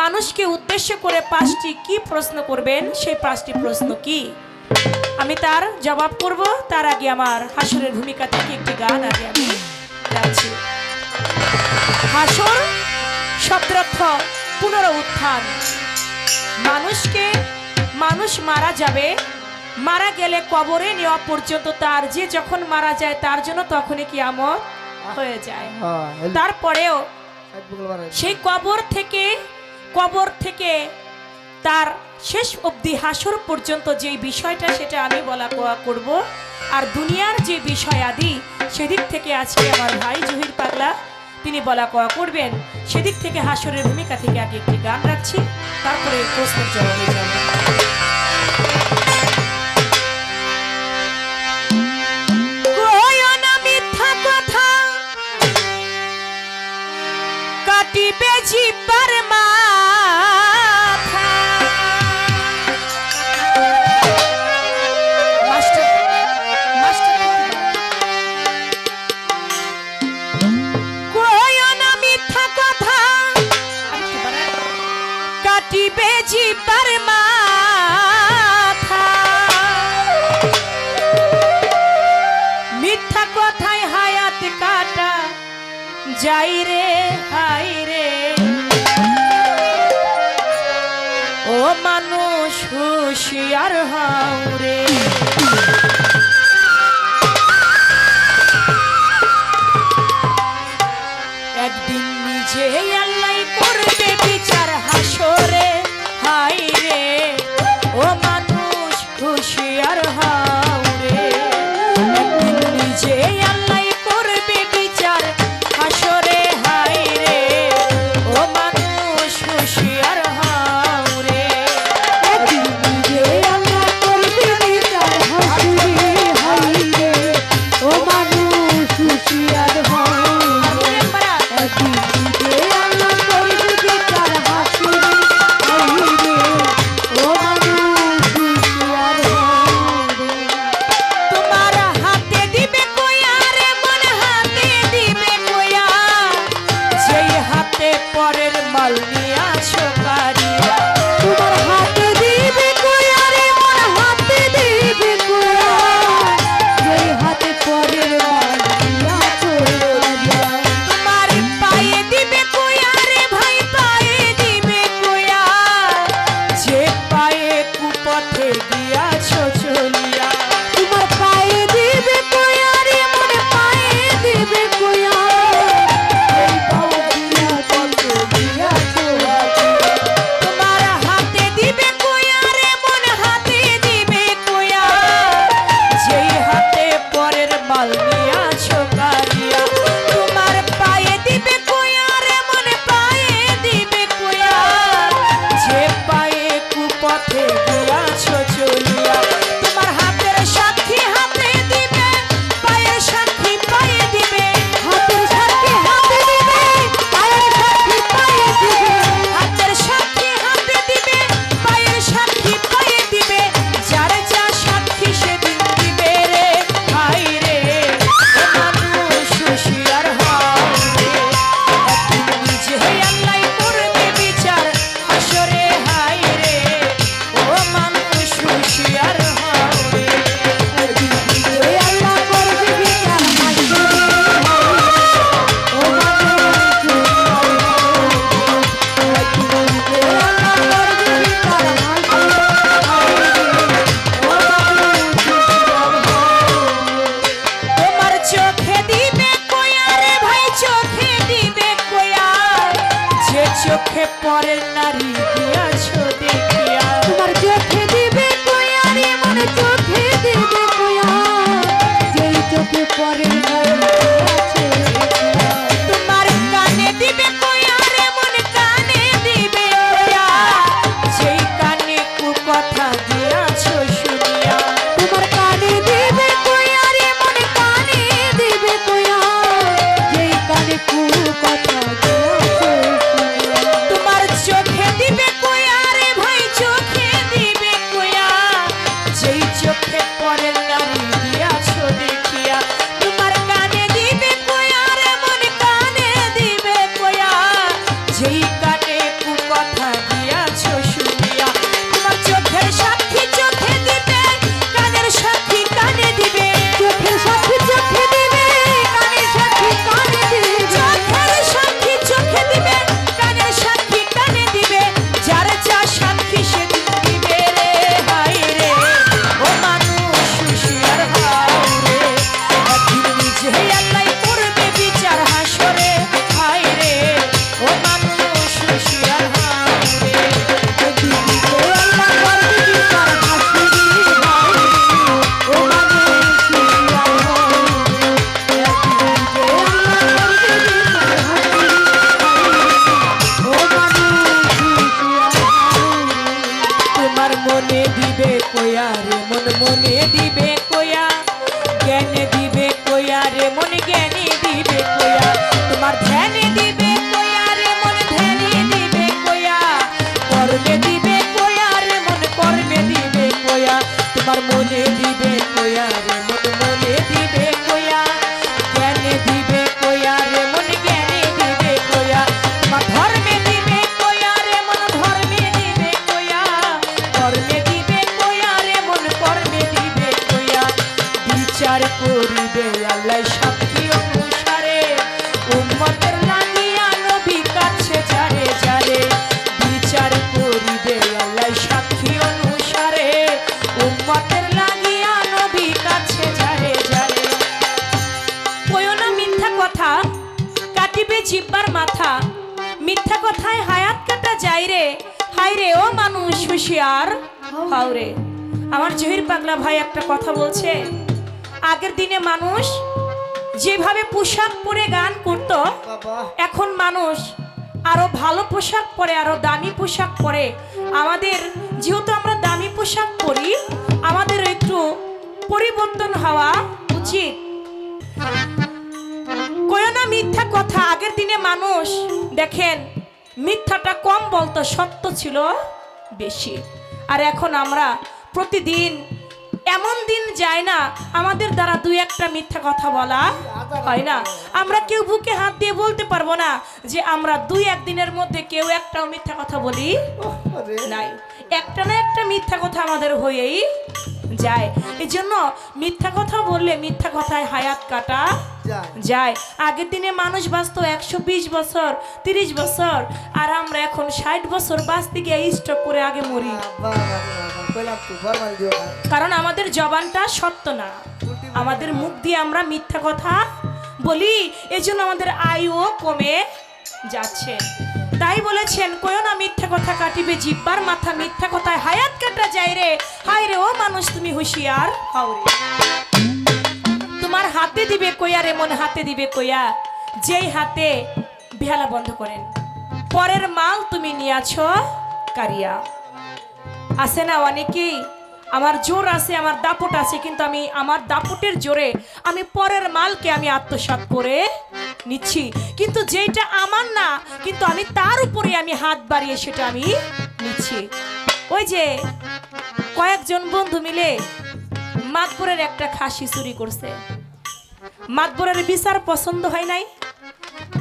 মানুষকে উদ্দেশ্য করে 5টি কি প্রশ্ন করবেন, সেই 5টি প্রশ্ন কি আমি তার জবাব করব। তার আগে আমার হাসরের ভূমিকা থেকে একটি গান আগে আমি গাইছি। হাসর শব্দের অর্থ পুনরুত্থান। মানুষ মারা যাবে, মারা গেলে কবরে নেওয়া পর্যন্ত তার যে যখন মারা যায় তার জন্য তখনই কিয়ামত হয়ে যায়। তারপরেও সেই কবর থেকে তার শেষ অবধি হাসর পর্যন্ত যে বিষয়টা, সেটা আমি বলা করব। আর দুনিয়ার যে বিষয় আদি, সেদিক থেকে আজকে আমার ভাই জহির পাগলা তিনি বলা করবেন। সেদিক থেকে হাসরের ভূমিকা থেকে আগে একটি গান রাখছি, তারপরে প্রশ্নের জবাবে যাব। কাটিবে জিব্বার মাথা, কইও না মিথ্যা কথা, কাটি যাই রে হাই রে ও মানুষ হুঁশিয়ার হও রে একদিন নিজে আল্লাহ করবে বিচার হাসরে হাই রে ও মানুষ হুঁশিয়ার হও রে একদিন নিজে আল্লাহ করবে বিচার হাসরে হাই রে ও মানুষ হুঁশিয়ার হও রে একদিন নিজে আল্লাহ করবে বিচার হাসরে হাই রে ও মানুষ হুঁশিয়ার হও রে একদিন নিজে আল্লাহ করবে বিচার হাসরে হাই রে ও মানুষ হুঁশিয়ার হও রে তোমার হাতে দিবে কয়া রে মন হাতে দিবে কয়া যেই হাতে পরের মাল নিয়ে আছো কারিয়া তোমার হাতে দিবে কয়া রে মন হাতে দিবে কয়া যেই হাতে পরের মালিয়া চলিয়া তোমার পায়ে দিবে কয়া রে ভাই পায়ে দিবে কয়া যে পায়ে কুপথে গিয়াছো চলিয়া তোমার পায়ে দিবে কয়া রে মন পায়ে দিবে কয়া এই পাওয়া দিয়া চলিয়া চলিয়া তোমার হাতে দিবে কয়া রে মন হাতে দিবে কয়া যেই হাতে পরের মাল নিয়ে আছো কারিয়া তোমার পায়ে দিবে কয়া রে মন পায়ে দিবে কয়া যে পায়ে কুপথে গিয়াছো চলিয়া তোমার হাতের সাক্ষী হাতে দিবে পায়ের সাক্ষী পায়ে দিবে হাতের সাথে হাতে দিবে পায়ের সাথে পায়ে দিবে হাতের সাক্ষী হাতে দিবে পায়ের সাক্ষী পায়ে দিবে যার যা সাক্ষী সেদিন দিবে রে হাই রে ও মানুষ হুঁশিয়ার হও রে একদিন নিজে আল্লাহ করবে বিচার হাসরে হাই রে ও মানুষ হুঁশিয়ার হও রে একদিন নিজে আল্লাহ করবে বিচার হাসরে ও মানুষ একদিন নিজে আল্লাহ করবে বিচার তোমার চোখে দিবে কয়া রে ভাই চোখে দিবে কয়া যে চোখে পরের নারী দিয়াছো দেখিয়া তোমার চোখে দিবে কয়া রে মন চোখে দিবে কয়া যেই চোখে পরে আছে তোমার কানে দিবে কয়া রে মন কানে দিবে কয়া যেই কানে কুকথা দিয়াছো শুনিয়া তোমার কানে দিবে কয়া রে মন কানে দিবে কয়া যেই কানে কু কথা দিয়েছে শুনিয়া তোমার চোখে দিবে কয়া রে ভাই চোখে দিবে কয়া যেই চোখে পরের নারী দিয়াছো দেখিয়া তোমার কানে দিবে কয়া রে মন কানে দিবে কয়া যায় রে, হায় রে ও মানুষ হুঁশিয়ার হাও রে। আমার জহির পাগলা ভাই একটা কথা বলছে, আগের দিনে মানুষ যেভাবে পোশাক পরে গান করত, বাবা এখন মানুষ আরো ভালো পোশাক পরে, আরো দামি পোশাক পরে। আমাদের যেহেতু আমরা দামি পোশাক পরি, আমাদের একটু পরিবর্তন হওয়া উচিত। কয় না মিথ্যা কথা, আগের দিনে মানুষ দেখেন মিথ্যাটা কম বলতো, সত্য ছিল বেশি। আর এখন আমরা প্রতিদিন এমন দিন যায় না আমাদের দ্বারা দুই একটা মিথ্যা কথা বলা হয় না। আমরা কেউ বুকে হাত দিয়ে বলতে পারবো না যে আমরা দুই একদিনের মধ্যে কেউ একটাও মিথ্যা কথা বলি নাই। একটা না একটা মিথ্যা কথা আমাদের হয়েই যায়। এই জন্য মিথ্যা কথা বললে মিথ্যা কথায় হায়াত কাটা যায়। আগের দিনে মানুষ বাঁচত 120 বছর 30 বছর, আর আমরা এখন 60 বছর বাঁচতে গিয়ে স্ট্রোক করে আগে মরি। কারণ আমাদের জবানটা সত্য না, আমাদের মুখ দিয়ে আমরা মিথ্যা কথা বলি, এজন্য আমাদের আয়ুও কমে যাচ্ছে। তাই বলেছেন কয়ো না মিথ্যা কথা কাটিবে জিব্বার মাথা, মিথ্যা কথায় হায়াত কাটা যায় রে, হায় রে ও মানুষ তুমি হুঁশিয়ার হও রে। তোমার হাতে দিবে কইয়া রে মন হাতে দিবে কইয়া, যেই হাতে বেহালা বন্ধ করেন, পরের মাল তুমি নিয়াছ কারিয়া। আছে না অনেকেই, আমার জোর আছে, আমার দাপট আছে, কিন্তু আমি আমার দাপটের জোরে আমি পরের মালকে আমি আত্মসাৎ করে নিচ্ছি, কিন্তু যেটা আমার না কিন্তু আমি তার উপরে আমি হাত বাড়িয়ে সেটা আমি নিচ্ছি। ওই যে কয়েকজন বন্ধু মিলে মাতবরের একটা খাসি চুরি করছে, মাতবরের বিচার পছন্দ হয় নাই।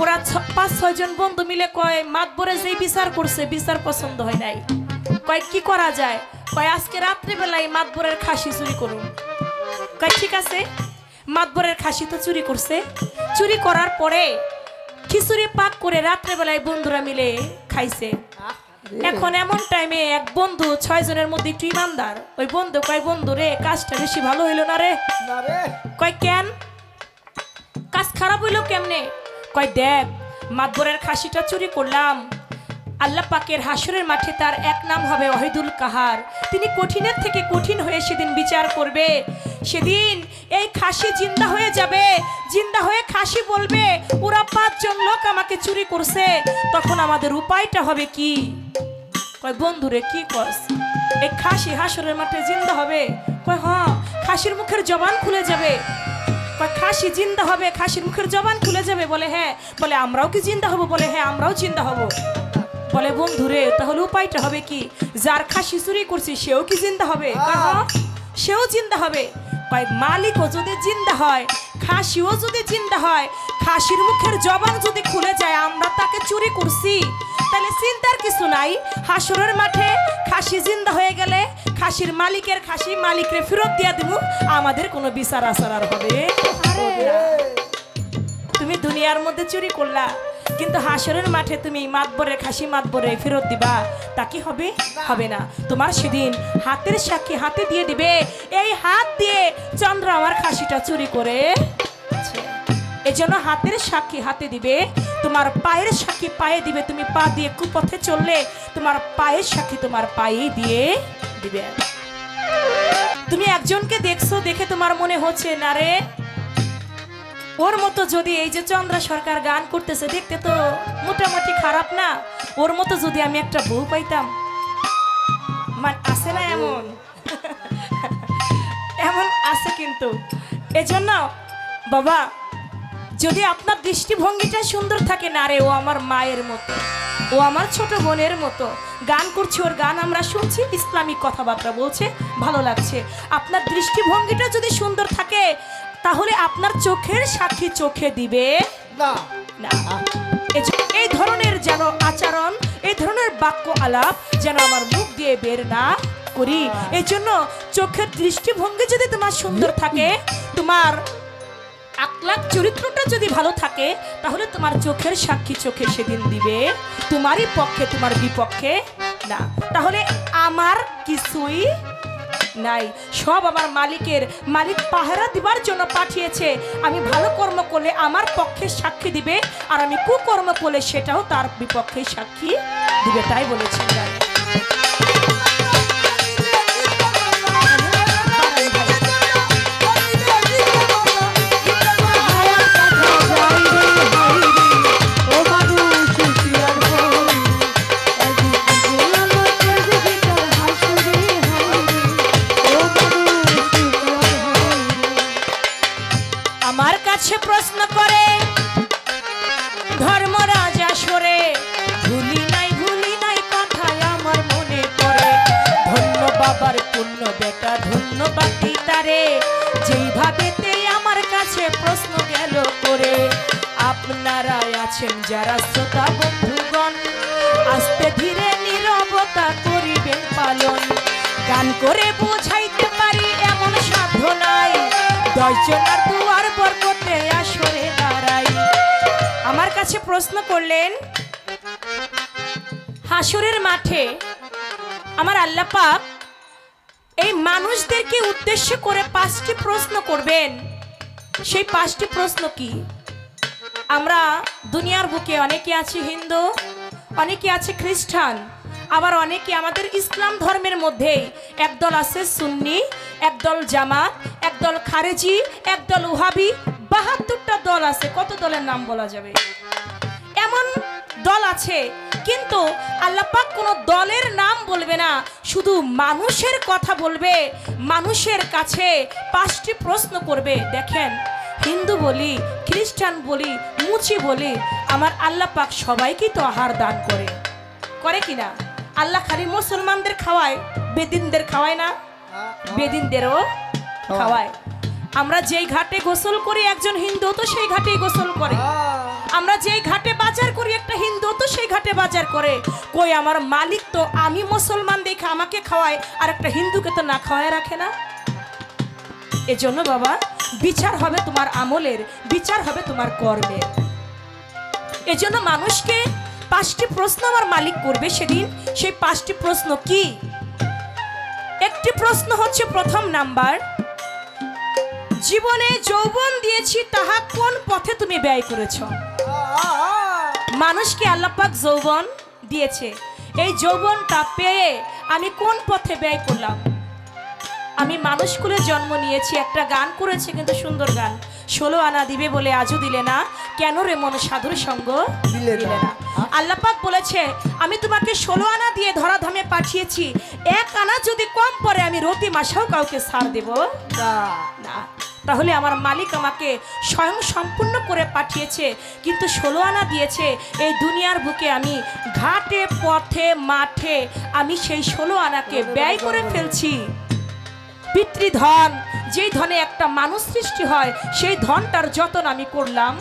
ওরা 5-6 জন বন্ধু মিলে কয় মাতবরে যেই বিচার করছে বিচার পছন্দ হয় নাই, কয় কি করা যায়, কয় আজকে রাত্রিবেলায় মাতবরের খাসি চুরি করুন। কয় ঠিক আছে। মাতবরের খাসি তো চুরি করছে, চুরি করার পরে খিচুড়ি পাক করে রাত্রেবেলায় বন্ধুরা মিলে খাইছে। এখন এমন টাইমে এক বন্ধু 6 জনের মধ্যে একটু ইমানদার, ওই বন্ধু কয় বন্ধু রে কাজটা বেশি ভালো হইলো না রে। কয় কেন কাজ খারাপ হইলো কেমনে? কয় দেখ মাতবরের খাসিটা চুরি করলাম, আল্লাহ পাকের হাসরের মাঠে তার এক নাম হবে ওয়াহিদুল কাহার। তিনি কঠিনের থেকে কঠিন হয়ে সেদিন বিচার করবে। সেদিন এই খাসি জিন্দা হয়ে যাবে, জিন্দা হয়ে খাসি বলবে ওরা 5 জন লোক আমাকে চুরি করছে, তখন আমাদের উপায়টা হবে কি? কয় বন্ধুরে কি কস, এই খাসি হাসরের মাঠে জিন্দা হবে? কয় হ্যাঁ, খাসির মুখের জবান খুলে যাবে। কয় খাসি জিন্দা হবে, খাসির মুখের জবান খুলে যাবে? বলে হ্যাঁ। বলে আমরাও কি জিন্দা হব? বলে হ্যাঁ আমরাও জিন্দা হব। বলে বন্ধুরে তাহলে উপায়টা হবে কি? যার খাসি চুরি করছে সেও কি জিন্দা হবে? সেও জিন্দা হবে। কয় মালিকও যদি জিন্দা হয়, খাসিও যদি জিন্দা হয়, খাসির মুখের জবান যদি খুলে যায় আমরা তাকে চুরি করছি, তাহলে চিন্তার কিছু নাই। হাসরের মাঠে খাসি জিন্দা হয়ে গেলে খাসির মালিকের খাসি মালিকরে ফেরত দিয়া দিব, আমাদের কোনো বিচার আচার আর হবে না। তুমি দুনিয়ার মধ্যে চুরি করলা, কিন্তু হাসরের মাঠে তুমি মাতবরের খাসি মাতবরে ফেরত দিবা, তা কি হবে? হবে না। তোমার সেদিন হাতের সাক্ষী হাতে দিয়ে দিবে, এই হাত দিয়ে চন্দ্র আমার খাসিটা চুরি করে। এজন্য হাতের সাক্ষী হাতে দিবে, তোমার পায়ের সাক্ষী পায়ে দিবে। তুমি পা দিয়ে কুপথে চললে তোমার পায়ের সাক্ষী তোমার পায়ে দিয়ে দিবে। তুমি একজনকে দেখছো, দেখে তোমার মনে হচ্ছে না রে ওর মতো যদি, এই যে চন্দ্রা সরকার গান করতেছে দেখতে তো মোটামুটি খারাপ না, ওর মতো যদি আমি একটা বউ পাইতাম, আছে না এমন? এমন আছে। কিন্তু এজন্য বাবা যদি আপনার দৃষ্টিভঙ্গিটা সুন্দর থাকে, না রে ও আমার মায়ের মতো, ও আমার ছোট বোনের মতো, গান করছে, ওর গান আমরা শুনছি, ইসলামিক কথাবার্তা বলছে, ভালো লাগছে। আপনার দৃষ্টিভঙ্গিটা যদি সুন্দর থাকে তাহলে আপনার চোখের সাক্ষী চোখে দিবে না। এই ধরনের যেন আচরণ, এই ধরনের বাক্য আলাপ যেন আমার মুখ দিয়ে বের না করি। এই জন্য চোখের দৃষ্টিভঙ্গি যদি তোমার সুন্দর থাকে, তোমার আকলাক চরিত্রটা যদি ভালো থাকে, তাহলে তোমার চোখের সাক্ষী চোখে সেদিন দিবে, তোমারই পক্ষে তোমার বিপক্ষে না। তাহলে আমার কিছুই নাই, সব আমার মালিক পাহারা দিবার জন্য পাঠিয়েছে। আমি ভালো কর্ম করলে আমার পক্ষে সাক্ষী দিবে, আর আমি কুকর্ম করলে সেটাও তার বিপক্ষে সাক্ষী দিবে, তাই বলেছেন। ও মানুষ কি আর বলি, একদিন গোলামতের ভিতর হাসুরে হায়রে, ও মানুষ কি আর বলি। আমার কাছে প্রশ্ন করে ধর্মরাজ আসরে, ভুলি নাই কথায় আমার মনে পড়ে। ধন্য বাবার পুণ্য বেটা, ধন্যবাদ তারে, যেইভাবেতে আমার কাছে প্রশ্ন গেল করে। আপনারা আছেন যারা শ্রোতা বন্ধুগণ, আস্তে ধীরে নীরবতা করিবেন পালন। গান করে বুঝাইতে পারি এমন সাধ্য নাই, 10 জনের দুয়ার বরকতে আসরে দাঁড়াই। আমার কাছে প্রশ্ন করলেন, হাসরের মাঠে আমার আল্লাহ পাক এই মানুষদেরকে উদ্দেশ্য করে 5টি প্রশ্ন করবেন। সেই 5টি প্রশ্ন কি? আমরা দুনিয়ার বুকে অনেকে আছি হিন্দু, অনেকে আছে খ্রিস্টান, আবার অনেকে আমাদের ইসলাম ধর্মের মধ্যে একদল আছে সুন্নি, একদল জামাত, একদল খারেজি, একদল ওহাবি, 72টা দল আছে। কত দলের নাম বলা যাবে? এমন দল আছে, কিন্তু আল্লাহ পাক কোনো দলের নাম বলবে না, শুধু মানুষের কথা বলবে। মানুষের কাছে 5টি প্রশ্ন করবে। দেখেন, হিন্দু বলি, খ্রিস্টান বলি, মুচি বলি, আমার আল্লাহ পাক সবাইকে তো আহার দান করে কিনা? আল্লাহ খালি মুসলমানদের খাওয়ায়, বেদিনদের খাওয়ায় না? বেদিনদেরও খাওয়ায়। আমরা যেই ঘাটে গোসল করি একজন হিন্দু তো সেই ঘাটেই গোসল করে। আমরা যেই ঘাটে বাজার করি একটা হিন্দু তো সেই ঘাটে বাজার করে। কই আমার মালিক তো আমি মুসলমান দেখে আমাকে খাওয়ায়, আর একটা হিন্দুকে তো না খাওয়ায় রাখে না। এজন্য বাবা, বিচার হবে তোমার আমলের, বিচার হবে তোমার কর্মের। এজন্য মানুষকে 5টি প্রশ্ন আমার মালিক করবে সেদিন। সেই 5টি প্রশ্ন কি? একটি প্রশ্ন হচ্ছে, প্রথম নাম্বার, জীবনে যৌবন দিয়েছি তাহা কোন পথে তুমি ব্যয় করেছ? মানুষকে আল্লাহ পাক যৌবন দিয়েছে, এই যৌবনটা পেয়ে আমি কোন পথে ব্যয় করলাম? আমি মানুষ কুলে জন্ম নিয়েছি। একটা গান করেছে, কিন্তু সুন্দর গান, 16 আনা দিবে বলে আজও দিলে না, কেন রে মন সাধুর সঙ্গ দিলে না। আল্লাহ পাক বলেছে, আমি তোমাকে 16 আনা দিয়ে ধরাধামে পাঠিয়েছি, 1 আনা যদি কম পড়ে আমি রতি মাসেও কাউকে ছাড় দেব না। তাহলে আমার মালিক আমাকে স্বয়ং সম্পূর্ণ করে পাঠিয়েছে, কিন্তু 16 আনা দিয়েছে। এই দুনিয়ার বুকে আমি ঘাটে পথে মাঠে আমি সেই 16 আনাকে ব্যয় করে ফেলছি। পিতৃধন, যেই ধনে একটা মানুষ সৃষ্টি হয়, সেই ধনটার যতন আমি করলাম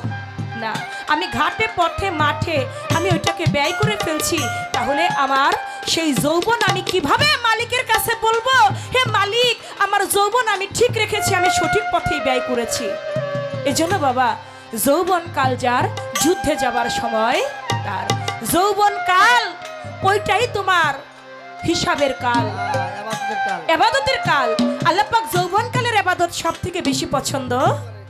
না। আমি ঘাটে পথে মাঠে আমি ওইটাকে ব্যয় করে ফেলছি। তাহলে আমার সেই যৌবন আমি কিভাবে মালিকের কাছে বলবো, হে মালিক আমার যৌবন আমি ঠিক রেখেছি, আমি সঠিক পথেই ব্যয় করেছি? এজন্য বাবা, যৌবন কাল যার, যুদ্ধে যাবার সময় তার। যৌবন কাল ওইটাই তোমার হিসাবের কাল, ইবাদতের কাল। আল্লাহ পাক যৌবন কালের ইবাদত সবথেকে বেশি পছন্দ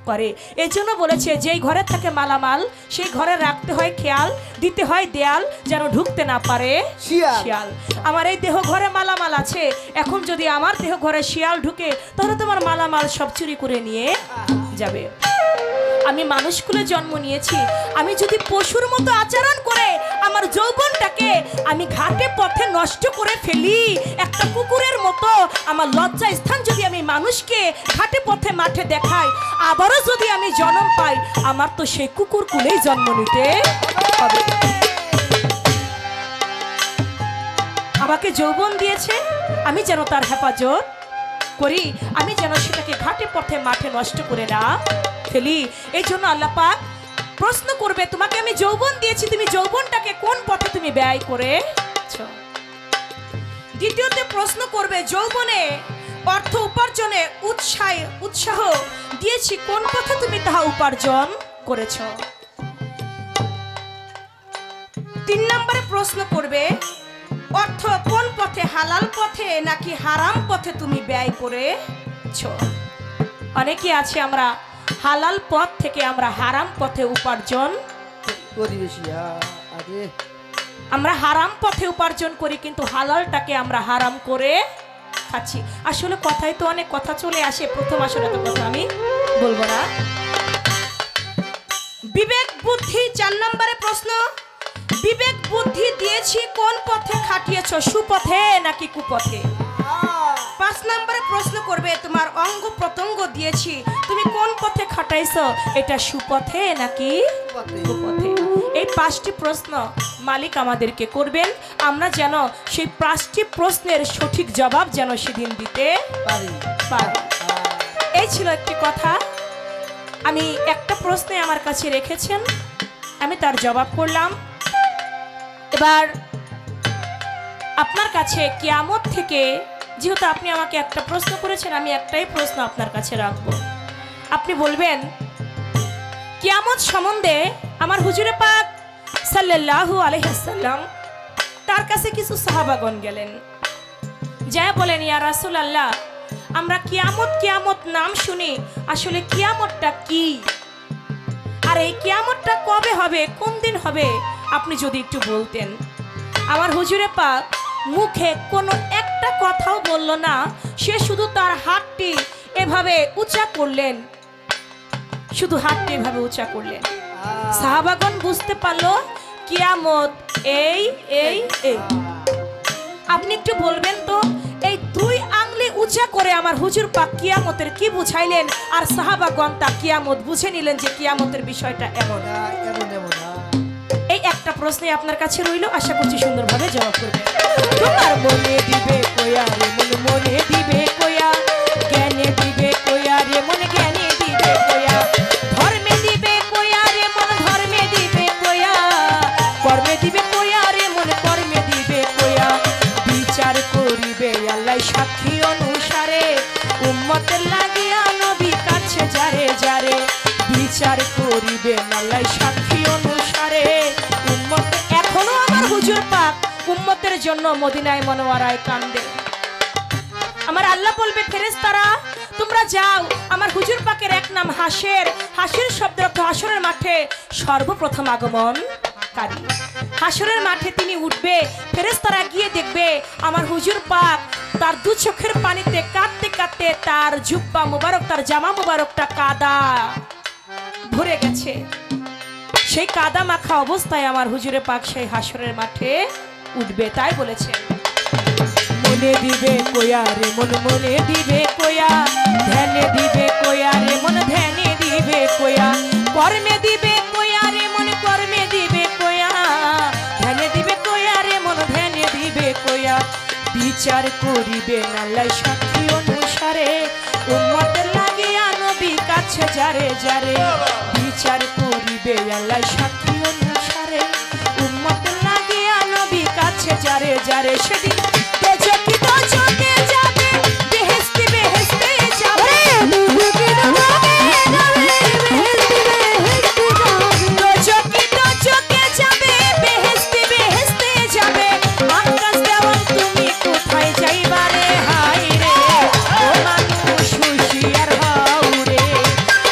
করে। এই জন্য বলেছে, যেই ঘরে থাকে মালামাল সেই ঘরে রাখতে হয় খেয়াল, দিতে হয় দেয়াল, যেন ঢুকতে না পারে শিয়াল। আমার এই দেহ ঘরে মালামাল আছে, এখন যদি আমার দেহ ঘরে শিয়াল ঢুকে তাহলে তোমার মালামাল সব চুরি করে নিয়ে যাবে। আমি মানুষ কুলে জন্ম নিয়েছি, আমি যদি পশুর মতো আচরণ করে আমার যৌবনটাকে আমি ঘাটে পথে নষ্ট করে ফেলি, একটা কুকুরের মতো আমার লজ্জা স্থান যদি আমি মানুষকে ঘাটে পথে মাঠে দেখাই, আবারও যদি আমি জন্ম পাই, আমার তো সেই কুকুর কুলেই জন্ম নিতে হবে। আমাকে যৌবন দিয়েছে, আমি যেন তার হেফাজত করি, আমি যেন সেটাকে ঘাটে পথে মাঠে নষ্ট করে না ফেলি। এই জন্য আল্লাহ পাক প্রশ্ন করবে, তোমাকে আমি যৌবন দিয়েছি, তুমি যৌবনটাকে কোন পথে তুমি ব্যয় করেছ? দ্বিতীয়তে প্রশ্ন করবে, যৌবনে অর্থ উপার্জনে উৎসাহ দিয়েছি, কোন পথে তুমি তাহা উপার্জন করেছ? 3 নম্বরে প্রশ্ন করবে, অর্থ কোন পথে হালাল পথে নাকি হারাম পথে তুমি ব্যয় করেছো? অনেকে আছে আমরা হালাল পথ থেকে আমরা হারাম পথে উপার্জন, প্রতিবেশী আরে আমরা হারাম পথে উপার্জন করি কিন্তু হালালটাকে আমরা হারাম করে খাচ্ছি। আসলে কথায় তো অনেক কথা চলে আসে, প্রথম আসলে তো কথা আমি বলবো না। বিবেক বুদ্ধি 4 নম্বরে প্রশ্ন, বিবেক বুদ্ধি দিয়েছি কোন পথে খাটিয়েছো, সুপথে নাকি কুপথে? 5 নম্বরে প্রশ্ন করবে তোমার অঙ্গ প্রত্যঙ্গ দিয়েছি তুমি কোন পথে খাটাইছো, এটা সুপথে নাকি কুপথে? এই 5টি প্রশ্ন মালিক আমাদেরকে করবেন, আমরা যেন সেই 5টি প্রশ্নের সঠিক জবাব যেন সেদিন দিতে পারি। এই ছিল একটি কথা। আমি একটা প্রশ্নে আমার কাছে রেখেছেন, আমি তার জবাব করলাম। এবার আপনার কাছে কিয়ামত থেকে, যেহেতু আপনি আমাকে একটা প্রশ্ন করেছেন, আমি একটাই প্রশ্ন আপনার কাছে রাখব। আপনি বলবেন কিয়ামত সম্বন্ধে আমার হুজুরে পাক সাল্লাল্লাহু আলাইহি ওয়াসাল্লাম তার কাছে কিছু সাহাবাগণ গেলেন, যা বলেন ইয়া রাসূলুল্লাহ আমরা কিয়ামত কিয়ামত নাম শুনি, আসলে কিয়ামতটা কি, আর এই কিয়ামতটা কবে হবে, কোন দিন হবে, আপনি যদি একটু বলতেন। আমার হুজুরে পাক মুখে কোনো একটা কথাও বলল না, সে শুধু তার হাতটি এভাবে উঁচা করলেন, শুধু হাতটি এভাবে উঁচা করলেন। সাহাবাগণ বুঝতে পারলো কিয়ামত এই এই এই। আপনি একটু বলবেন তো, এই 2 আঙ্গুলি উঁচা করে আমার হুজুর পাক কিয়ামতের কি বুঝাইলেন, আর সাহাবাগণ তা কিয়ামত বুঝে নিলেন যে কিয়ামতের বিষয়টা এমন। এই একটা প্রশ্নে আপনার কাছে রইল, আশা করছি সুন্দরভাবে জবাব করবেন। তোমার মনে দিবে কয়া রে মন, মনে দিবে কয়া, জ্ঞানে দিবে কয়া রে মন, জ্ঞানে দিবে কয়া, ধর্মে দিবে কয়া রে মন, ধর্মে দিবে কয়া, কর্মে দিবে কয়া রে মন, কর্মে দিবে কয়া, বিচার করিবে আল্লাহ সাক্ষী অনুসারে, উম্মতের লাগিয়া নবী কাছে যারে যারে, বিচার করিবে আল্লাহ সাক্ষী অনুসারে উম্মত। এখনো আমার হুজুর পাক উম্মতের জন্য মদিনায় মনোয়ারায় কান্দে। আমার আল্লাহ বলবে ফেরেশতারা তোমরা যাও, আমার হুজুর পাকের এক নাম হাসের, হাসের শব্দ অর্থ হাসরের মাঠে সর্বপ্রথম আগমনকারী। হাসরের মাঠে তিনি উঠবে, ফেরেশতারা গিয়ে দেখবে আমার হুজুর পাক তার 2 চোখের পানিতে কাঁদতে কাঁদতে তার জুব্বা মুবারক, তার জামা মুবারকটা কাদা ভরে গেছে। সেই কাদা মাখা অবস্থায় আমার হুজুরে পাক সেই হাসরের মাঠে উঠবে। তাই বলেছে মনে দিবে কয়া রে মন, মনে দিবে কয়া, ধ্যানে দিবে কয়া রে মন, ধ্যানে দিবে কয়া, কর্মে দিবে কয়া রে মন, কর্মে দিবে কয়া, ধ্যানে দিবে কয়া রে মন, ধ্যানে দিবে কয়া, বিচার করিবে আল্লাহ সাক্ষী অনুসারে, উম্মতের লাগিয়া নবী কাছে যারে যারে, বিচার করিবে আল্লাহ সাক্ষী অনুসারে, উম্মতের লাগিয়া নবী কাছে যারে যারে, সেদিন তেজকি দজকে যাবে, বেহেশতে বেহেশতে যাবে, দজকি দজকে যাবে, বেহেশতে বেহেশতে যাবে, আকাশ দেওয়াল তুমি কোথায় যাইবা রে, হায় রে ও মানুষ হুঁশিয়ার হও রে,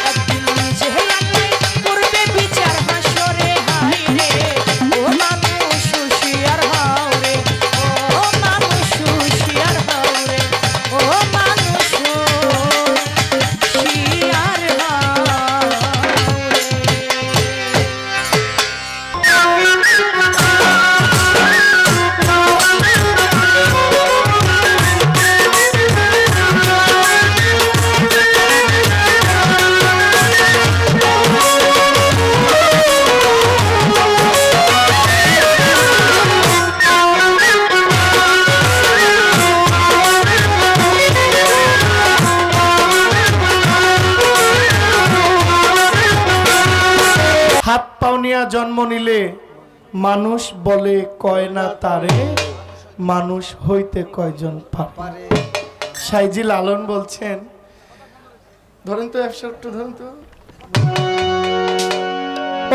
একদিন নিজে আগে করবে বিচার হাসরে, হায় রে ও মানুষ হুঁশিয়ার হও রে, ও মানুষ হুঁশিয়ার হও রে, ও মানুষ হুঁশিয়ার হও হাত পাও নিয়া জন্ম নিলে মানুষ বলে কয় না তারে, মানুষ হইতে কয়জন পারে। সাইজি লালন বলছেন, ধরেন তো একটু ধরেন তো,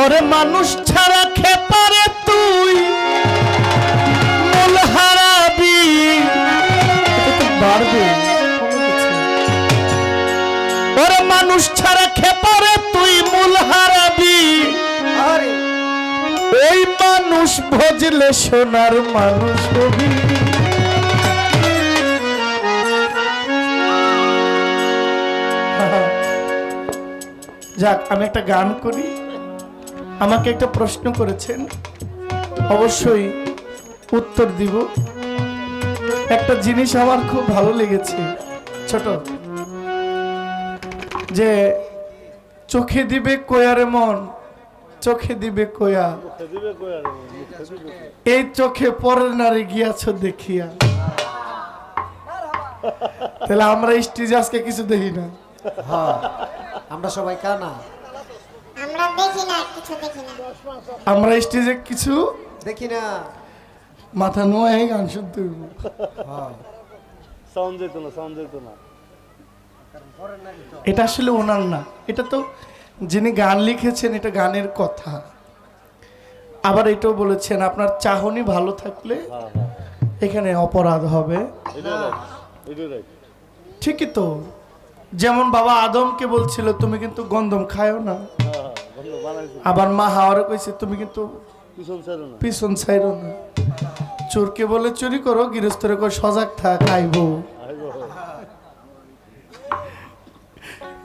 ওরে মানুষ ছাড়া খেপারে তুই মূল হারাবি, পারবে? ওরে মানুষ ছাড়া খেপারে তুই মূল হারাবি, আরে ওই মানুষ ভজলে সোনার মানুষ হবি। যাক, আমি একটা গান করি। আমাকে একটা প্রশ্ন করেছেন, অবশ্যই উত্তর দিব। একটা জিনিস আমার খুব ভালো লেগেছে, ছোট, যে চোখে দিবে কয়ারে মন, চোখে দিবে কয়া, এই চোখে পরের নারী গিয়াছ দেখিয়া। তাহলে আমরা স্টেজে আজকে কিছু দেখি না, হ্যাঁ আমরা সবাই কানা, আমরা দেখি না, কিছু দেখি না। আমরা স্টেজে কিছু দেখি না। মাথা নোয়াই গান শুনতে হইব। হ্যাঁ সাউন্ড যেত না, সাউন্ড যেত না। এটা আসলে ওনার না, এটা তো যিনি গান লিখেছেন, এটা গানের কথা। আবার এটাও বলেছেন আপনার চাহনি ভালো থাকলে এখানে অপরাধ হবে। ঠিকই তো, যেমন বাবা আদমকে বলছিল তুমি কিন্তু গন্ধম খায়ও না, আবার মা হাওয়ারে কইছে তুমি কিন্তু পিছন ছাইরো না। চোরকে বলে চুরি করো, গৃহস্থরে কই সজাগ থাক আইবো।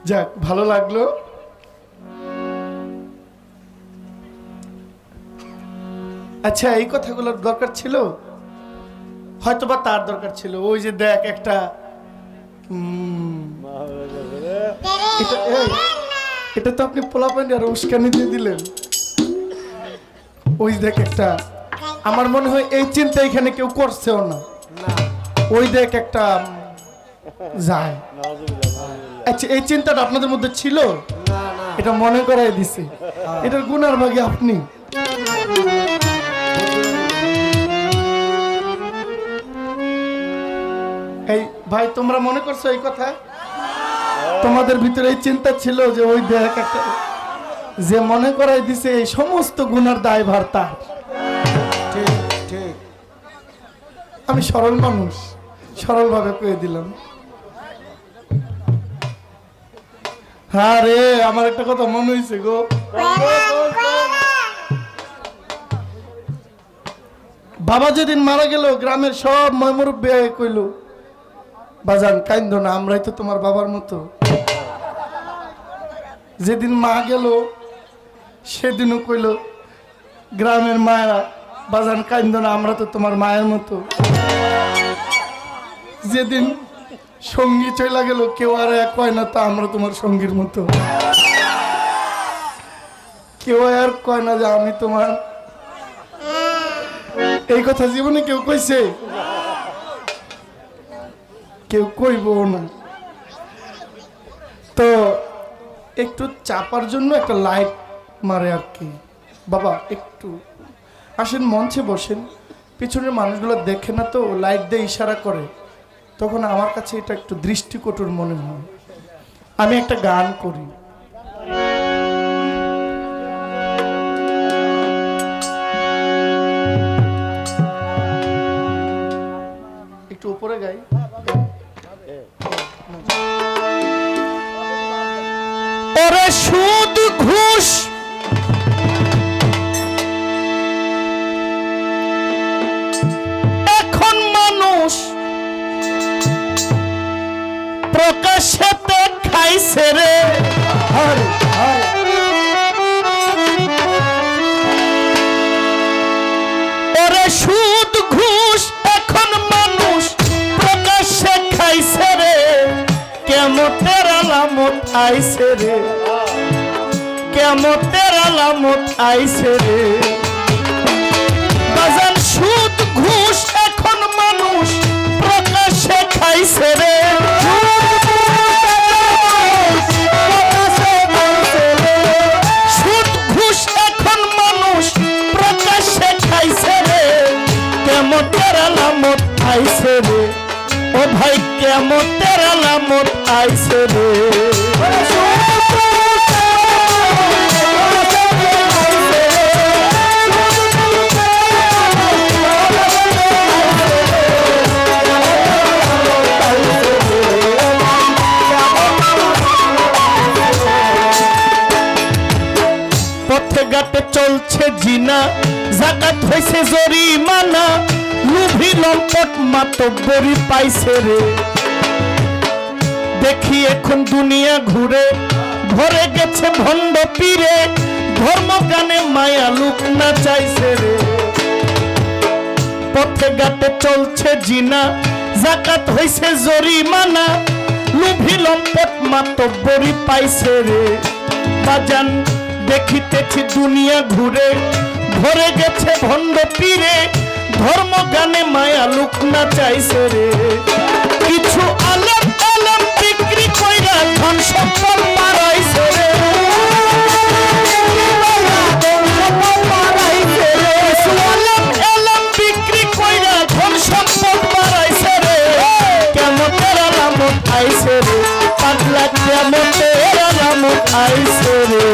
যাক, ভালো লাগলো। আচ্ছা, এই কথাগুলোর দরকার ছিল, হয়তোবা তার দরকার ছিল। ওই যে দেখ একটা এটা তো আপনি পোলাপানি আর উস্কানি দিয়ে দিলেন। ওই দেখ একটা, আমার মনে হয় এই চিন্তা এখানে কেউ করছেও না। ওই দেখ একটা যায়। আচ্ছা, এই চিন্তাটা আপনাদের মধ্যে ছিল, এটা মনে করাই দিছে। এটার গুনার ভাগে আপনি। এই ভাই, তোমরা মনে করছো এই কথা? তোমাদের ভিতরে এই চিন্তা ছিল যে ওই দেখ একটা, যে মনে করাই দিছে এই সমস্ত গুনার দায়ভার তার। ঠিক ঠিক। আমি সরল মানুষ, সরল ভাবে কয়ে দিলাম। হ্যাঁ রে, আমার একটা কথা মনে হয়েছে গো। বাবা যেদিন মারা গেল, গ্রামের সব ময়মুরব্বী কইল, বাজান কাইন্দ না, আমরাই তো তোমার বাবার মতো। যেদিন মা গেল সেদিনও কইল গ্রামের মায়েরা, বাজান কাইন্দ না, আমরা তো তোমার মায়ের মতো। যেদিন সঙ্গী চলে গেল, কেউ আর এক কয় না তা আমরা তোমার সঙ্গীর মতো। কেউ আর কয় না যে আমি তোমার। এই কথা জীবনে কেউ কইছে? কেউ কইব না। তো একটু চাপার জন্য একটা লাইট মারে আর কি। বাবা একটু আসেন, মঞ্চে বসেন। পিছনের মানুষগুলো দেখে না তো, লাইট দিয়ে ইশারা করে, তখন আমার কাছে এটা একটু দৃষ্টিকটুর মনে হয়। আমি একটা গান করি। একটু উপরে গাই। ওরে সুদ ঘুষ এখন মানুষ প্রকাশ্যে খাইছে রে। ওরে সুদ ঘুষ এখন মানুষ প্রকাশ্যে খাইছে রে। কেমতের আলামত আইছে রে, কেমতের আলামত আইছে রে। বাজান সুদ ঘুষ এখন মানুষ প্রকাশ্যে খাইছে রে। সুদ ঘুষ এখন মানুষ প্রকাশ্যে খাইছে রে। কেমতের আলামত আইছে রে, ও ভাই কেমতের আলামত আইছে রে। জাকাত হইছে জরিমানা লুভি লম্পট মাতব্বরি পাইছে রে দেখি এখন দুনিয়া ঘুরে ভরে গেছে ভণ্ড পীরে ধর্ম গানে মায়া লুক না চাইছে রে পথে ঘাটে চলছে জিনা জাকাত হইছে জরিমানা লুভি লম্পট মাতব্বরি পাইছে রে বাজান দেখিতেছি দুনিয়া ঘুরে ভরে গেছে ভণ্ড পীরে ধর্ম গানে মায়া লুক না চাইছে রে কিছু আলেম আলেম বিক্রি কইরা ধন সম্পদ মারাইছে রে কিছু আলেম আলেম বিক্রি কইরা ধন সম্পদ মারাইছে রে কেমতের আলামত আইছে রে পাগলা কেমতের আলামত আইছে রে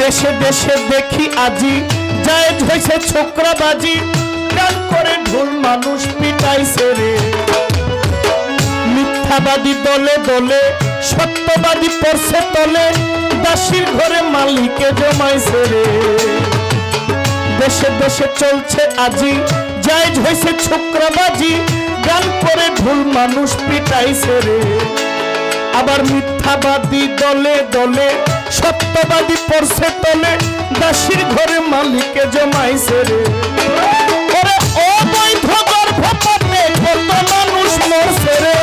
দেশে দেশে দেখি আজি জায়েজ হইছে ছোকরাবাজি গান করে ঢোল মানুষ পিটাইছে রে মিথ্যাবাদী দলে দলে সত্যবাদী পড়ছে তলে দাসীর ঘরে মালিকে জমাইছে রে দেশে দেশে চলছে আজি জায়েজ হইছে ছোকরাবাজি গান করে ঢোল মানুষ পিটাইছে রে আবার মিথ্যাবাদী দলে দলে সত্যবাদী পড়ছে তলে দাসীর ঘরে মালিকে জমাইছে রে ওরে অবৈধ গর্ভপাতে কত মানুষ মরছে রে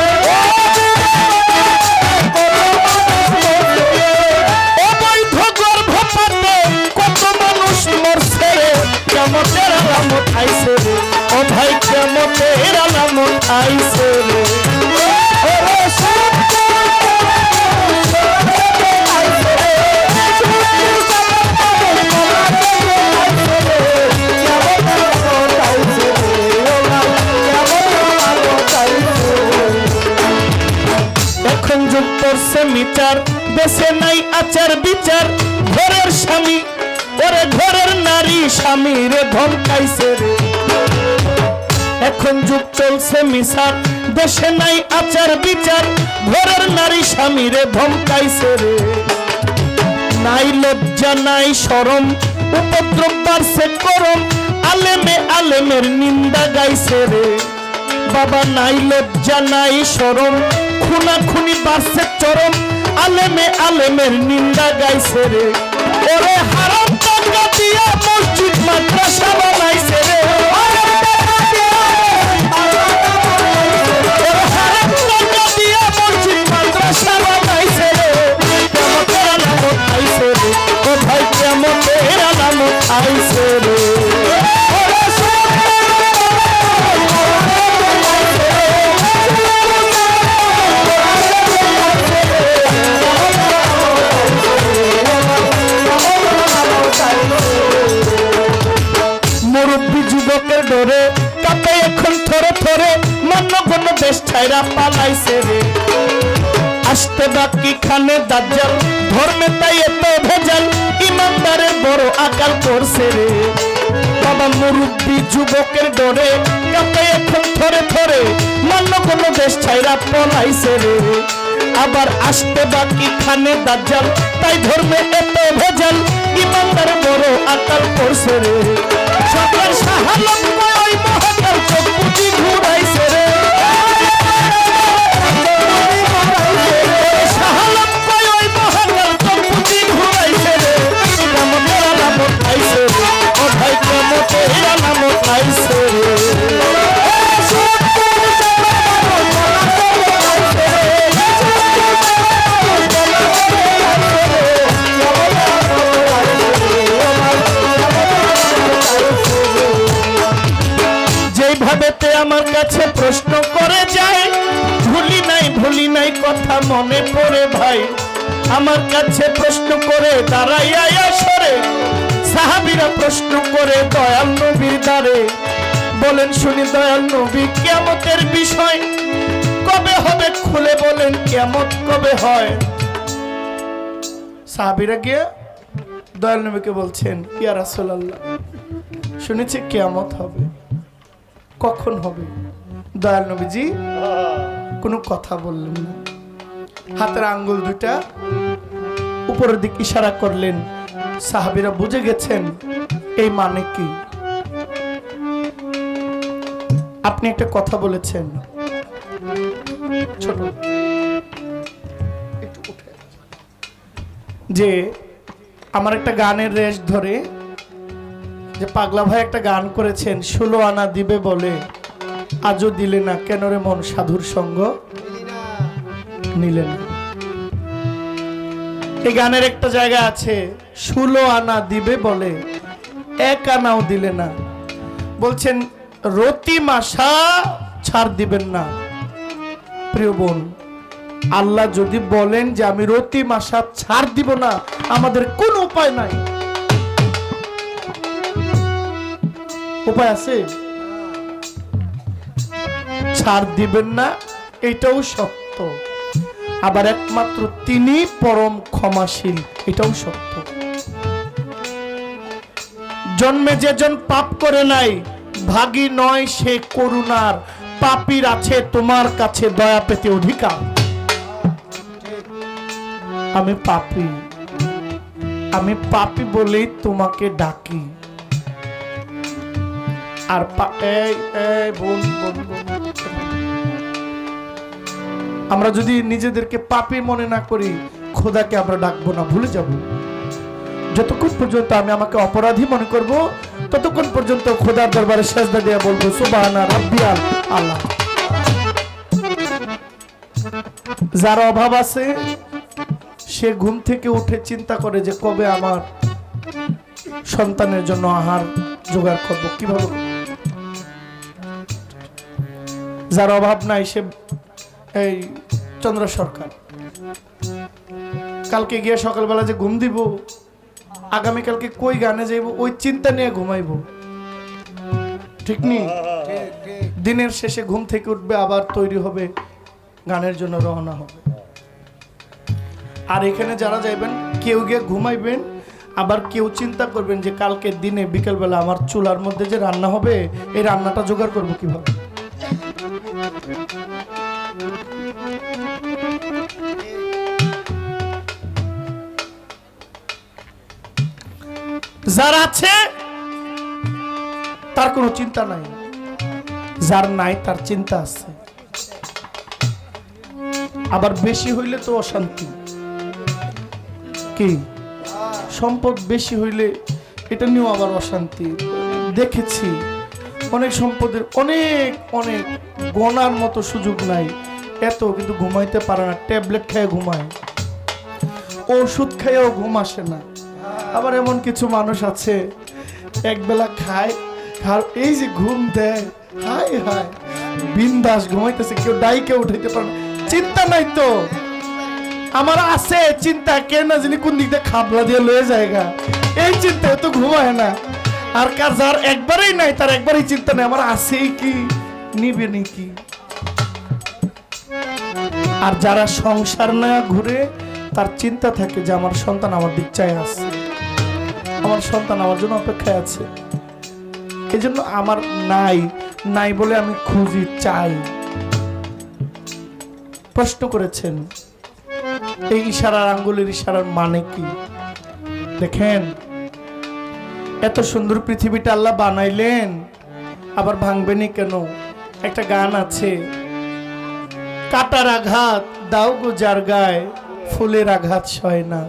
অবৈধ গর্ভপাতে কত মানুষ মরছে রে কেমতের আলামত আইছে রে ও ভাই কেমতের আলামত আইছে রে মিটার দেশে নাই আচার বিচার ঘরের স্বামী ওরে ঘরের নারী স্বামীরে ধমকাইছে রে এখন যুগ চলছে মিশার দেশে নাই আচার বিচার ঘরের নারী স্বামীরে ধমকাইছে রে নাই লজ্জা নাই শরম উপদ্রব বাড়ছে করম আলেমে আলেমের নিন্দা গাইছে রে বাবা নাই লজ্জা নাই শরম খুনা খুনি বাড়ছে চরম আলেমে আলেমের নিন্দা গাইছে রে ওরে হারাম টাকা দিয়া মসজিদ মাদ্রাসা বানাইছে রে হারাম টাকা দিয়া মসজিদ মাদ্রাসা বানাইছে রে কেমতের আলামত আইছে রে ও ভাই কেমতের আলামত আইছে রে মুরব্বী যুবকের ডরে কাপে এখন থরে থরে মন্য কোন দেশ ছাইরা পালাইছে রে আসতে বাকি খানে দাজ্জাল ধর্মে তাই এত ভেজাল ইমানদারের বড় আকাল করছে রে বাবা মুরব্বী যুবকের ডরে কাপে এখন থরে থরে মন্য কোন দেশ ছাইরা পালাইছে রে আবার আসতে বাকি খানে দাজ্জাল তাই ধর্মে এত ভেজাল ইমানদারের বড় আকাল করছে রে সবার সাহালম ওই মহাকাল চোখ পুঁজি ঘুরাইছে রে সাহালম ওই মহাকাল চোখ পুঁজি ঘুরাইছে রে কেমতের আলামত আইছে রে ও ভাই কেমতের আলামত আইছে রে যেইভাবেতে আমার কাছে প্রশ্ন করে যায় ভুলি নাই কথা মনে পড়ে ভাই আমার কাছে প্রশ্ন করে দাঁড়াইয়া সরে সাহাবীরা প্রশ্ন করে দয়াল নবীর দ্বারে বলেন শুনি দয়াল নবী কিয়ামতের বিষয় কবে হবে খুলে বলেন কিয়ামত কবে হয় সাহাবীরা গিয়ে দয়াল নবীকে বলছেন, ইয়া রাসূলুল্লাহ, শুনেছি কিয়ামত হবে, কখন হবে? দয়াল নবীজি কোনো কথা বললেন না, হাতের আঙ্গুল দুইটা উপরের দিকে ইশারা করলেন। সাহাবীরা বুঝে গেছেন এই মানে কি। আপনি একটা কথা বলেছেন, ছোট একটু উঠে, যে আমার একটা গানের রেশ ধরে, যে পাগলা ভাই একটা গান করেছেন, 16 আনা দিবে বলে আজও দিলে না, কেন রে মন সাধুর সঙ্গ নিলে না। এই গানের একটা জায়গা আছে, 16 আনা দিবে বলে 1 আনাও দিলে না। বলছেন রতি মাসা ছাড় দিবেন না। প্রিয় বোন, আল্লাহ যদি বলেন যে আমি রতি মাসা ছাড় দিব না, আমাদের কোনো উপায় নাই। উপায় আছে? ছাড় দিবেন না, এটাও সত্য। আবার একমাত্র তিনি পরম ক্ষমাশীল, এটাও সত্য। জন্মে যেজন পাপ করে নাই, ভাগী নয় সে করুণার, পাপীর আছে তোমার কাছে দয়া পেতে অধিকার। আমি পাপী, আমি পাপী বলেই তোমাকে ডাকি। আর বোন, আমরা যদি নিজেদেরকে পাপী মনে না করি, খোদাকে আমরা ডাকবো না, ভুলে যাব। যতক্ষণ পর্যন্ত আমি আমাকে অপরাধী মনে করব, ততক্ষণ পর্যন্ত খোদার দরবারে সেজদা দিয়ে বলবো সুবহানা রাব্বিয়াল আলা। যার অভাব আছে সে ঘুম থেকে উঠে চিন্তা করে যে কবে আমার সন্তানের জন্য আহার জোগাড় করব, কিভাবে। যার অভাব নাই সে, এই চন্দ্র সরকার কালকে গিয়ে সকালবেলা যে ঘুম দিব, আগামীকালকে কই গানে যাইব, ওই চিন্তা নিয়ে ঘুমাইব, ঠিক নেই? দিনের শেষে ঘুম থেকে উঠবে, আবার তৈরি হবে, গানের জন্য রওনা হবে। আর এখানে যারা যাইবেন, কেউ গিয়ে ঘুমাইবেন, আবার কেউ চিন্তা করবেন যে কালকে দিনে বিকেলবেলা আমার চুলার মধ্যে যে রান্না হবে, এই রান্নাটা জোগাড় করবো কিভাবে। যার আছে তার কোনো চিন্তা নাই, যার নাই তার চিন্তা আছে। আবার বেশি হইলে তো অশান্তি, কি সম্পদ বেশি হইলে এটা নিয়েও আবার অশান্তি। দেখেছি অনেক সম্পদের অনেক অনেক গণার মতো সুযোগ নাই, এত কিন্তু ঘুমাইতে পারে না, ট্যাবলেট খেয়ে ঘুমায়, ওষুধ খেয়েও ঘুম আসে না। আবার এমন কিছু মানুষ আছে একবেলা খায়, আর এই যে ঘুম দেয়, হায় হায় বিন্দাস ঘুমাইতেছে, কেউ ডাইকে উঠাইতে পারে না, চিন্তা নাই তো। আমার আছে চিন্তা, কে না জানি কোন দিক দিয়ে খাবলা দিয়ে লয়ে জায়গা, এই চিন্তা তো ঘুমায় না। আর কার যার একবারেই নাই, তার একবারই চিন্তা নেই, আমার আছেই কি, নিবে নাকি। আর যারা সংসার না ঘুরে, তার চিন্তা থাকে যে আমার সন্তান আমার দিক চাই আছে, আমার সন্তান আমার জন্য অপেক্ষায় আছে। এই জন্য আমার নাই নাই বলে আমি খুঁজি, চাই। প্রশ্ন করেছেন এই ইশারার, আঙ্গুলের ইশারার মানে কি? দেখেন, এত সুন্দর পৃথিবীটা আল্লাহ বানাইলেন, আবার ভাঙবেনি কেন? একটা গান আছে, কাটার আঘাত দাও গো যার গায়ে, ফুলের আঘাত সয় না,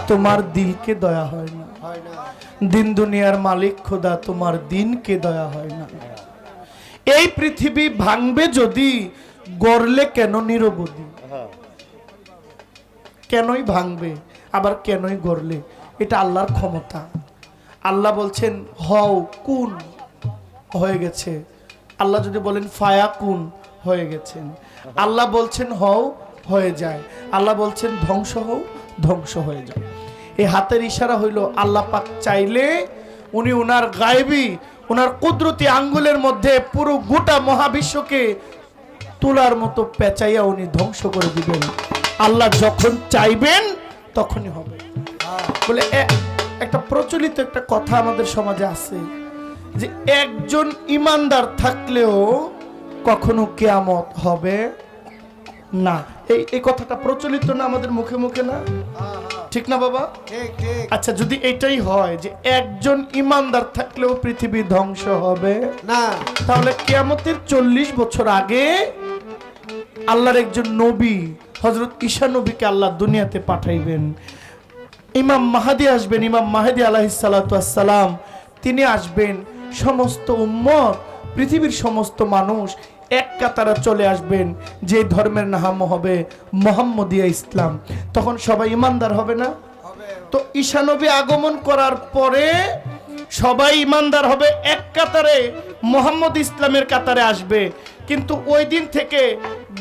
তোমার দিলকে দয়া হয় না। দিন দুনিয়ার মালিক খোদা, তোমার দিনকে দয়া হয় না। এই পৃথিবী ভাঙবে যদি, গড়লে কেন নিরবধি? কেনই ভাঙবে, আবার কেনই গড়লে? এটা আল্লাহর ক্ষমতা। আল্লাহ বলছেন হও, কুন, হয়ে গেছে। আল্লাহ যদি বলেন ফায়া কুন, হয়ে গেছেন। আল্লাহ বলছেন হও, হয়ে যায়। আল্লাহ বলছেন ধ্বংস হও, ধ্বংস হয়ে যায়। এই হাতের ইশারা হইল, আল্লাহ পাক চাইলে উনি ওনার গায়েবী, ওনার কুদরতি আঙ্গুলের মধ্যে পুরো গোটা মহাবিশ্বকে তুলার মতো পেঁচাইয়া উনি ধ্বংস করে দিবেন। আল্লাহ যখন চাইবেন তখনই হবে। বলে একটা প্রচলিত একটা কথা আমাদের সমাজে আছে যে একজন ইমানদার থাকলেও কখনো কিয়ামত হবে না। এই কথাটা প্রচলিত না আমাদের মুখে মুখে না, ঠিক না বাবা? ঠিক ঠিক আচ্ছা, যদি এটাই হয় যে একজন ইমানদার থাকলেও পৃথিবী ধ্বংস হবে না, তাহলে কিয়ামতের 40 বছর আগে আল্লাহর একজন নবী হযরত ঈসা নবীকে আল্লাহ দুনিয়াতে পাঠাইবেন। ইমাম মাহদী আসবেন, ইমাম মাহদী আলাইহিস সালাতু ওয়াস সালাম, তিনি আসবেন। সমস্ত উম্মত, পৃথিবীর সমস্ত মানুষ এক কাতারে চলে আসবেন, যে ধর্মের নাম হবে মুহাম্মদিয়া ইসলাম। তখন সবাই ইমানদার হবে না? তো ঈসা নবী আগমন করার পরে সবাই ইমানদার হবে, এক কাতারে মুহাম্মদ ইসলামের কাতারে আসবে। কিন্তু ওই দিন থেকে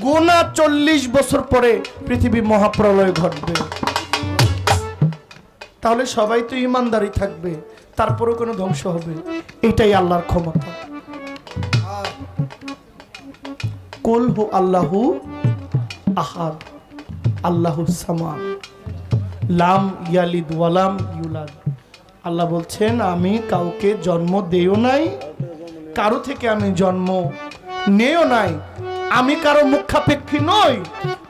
গোনা 40 বছর পরে পৃথিবী মহাপ্রলয় ঘটবে। তাহলে সবাই তো ইমানদারই থাকবে, তারপরেও কোনো ধ্বংস হবে? এটাই আল্লাহর ক্ষমতা। কুল হু আল্লাহু আহাদ আল্লাহু সামাদ লাম ইয়ালিদ ওয়ালাম ইউলাদ। আল্লাহ বলছেন, আমি কাউকে জন্ম দেও নাই, কারো থেকে আমি জন্ম নেও নাই। আমি কারো মুখাপেক্ষী নই,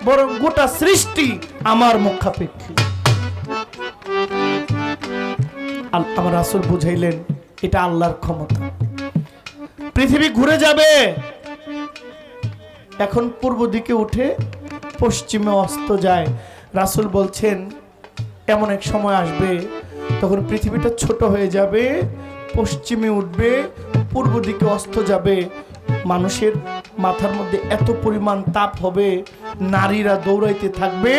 বরং গোটা সৃষ্টি আমার মুখাপেক্ষী। আমার রাসূল বুঝাইলেন এটা আল্লাহর ক্ষমতা। পৃথিবী ঘুরে যাবে, এখন পূর্ব দিকে উঠে পশ্চিমে অস্ত যায়। রাসূল বলছেন এমন এক সময় আসবে তখন পৃথিবীটা ছোট হয়ে যাবে, পশ্চিমে উঠবে, পূর্ব দিকে অস্ত যাবে। মানুষের মাথার মধ্যে এত পরিমাণ তাপ হবে, নারীরা দৌড়াইতে থাকবে,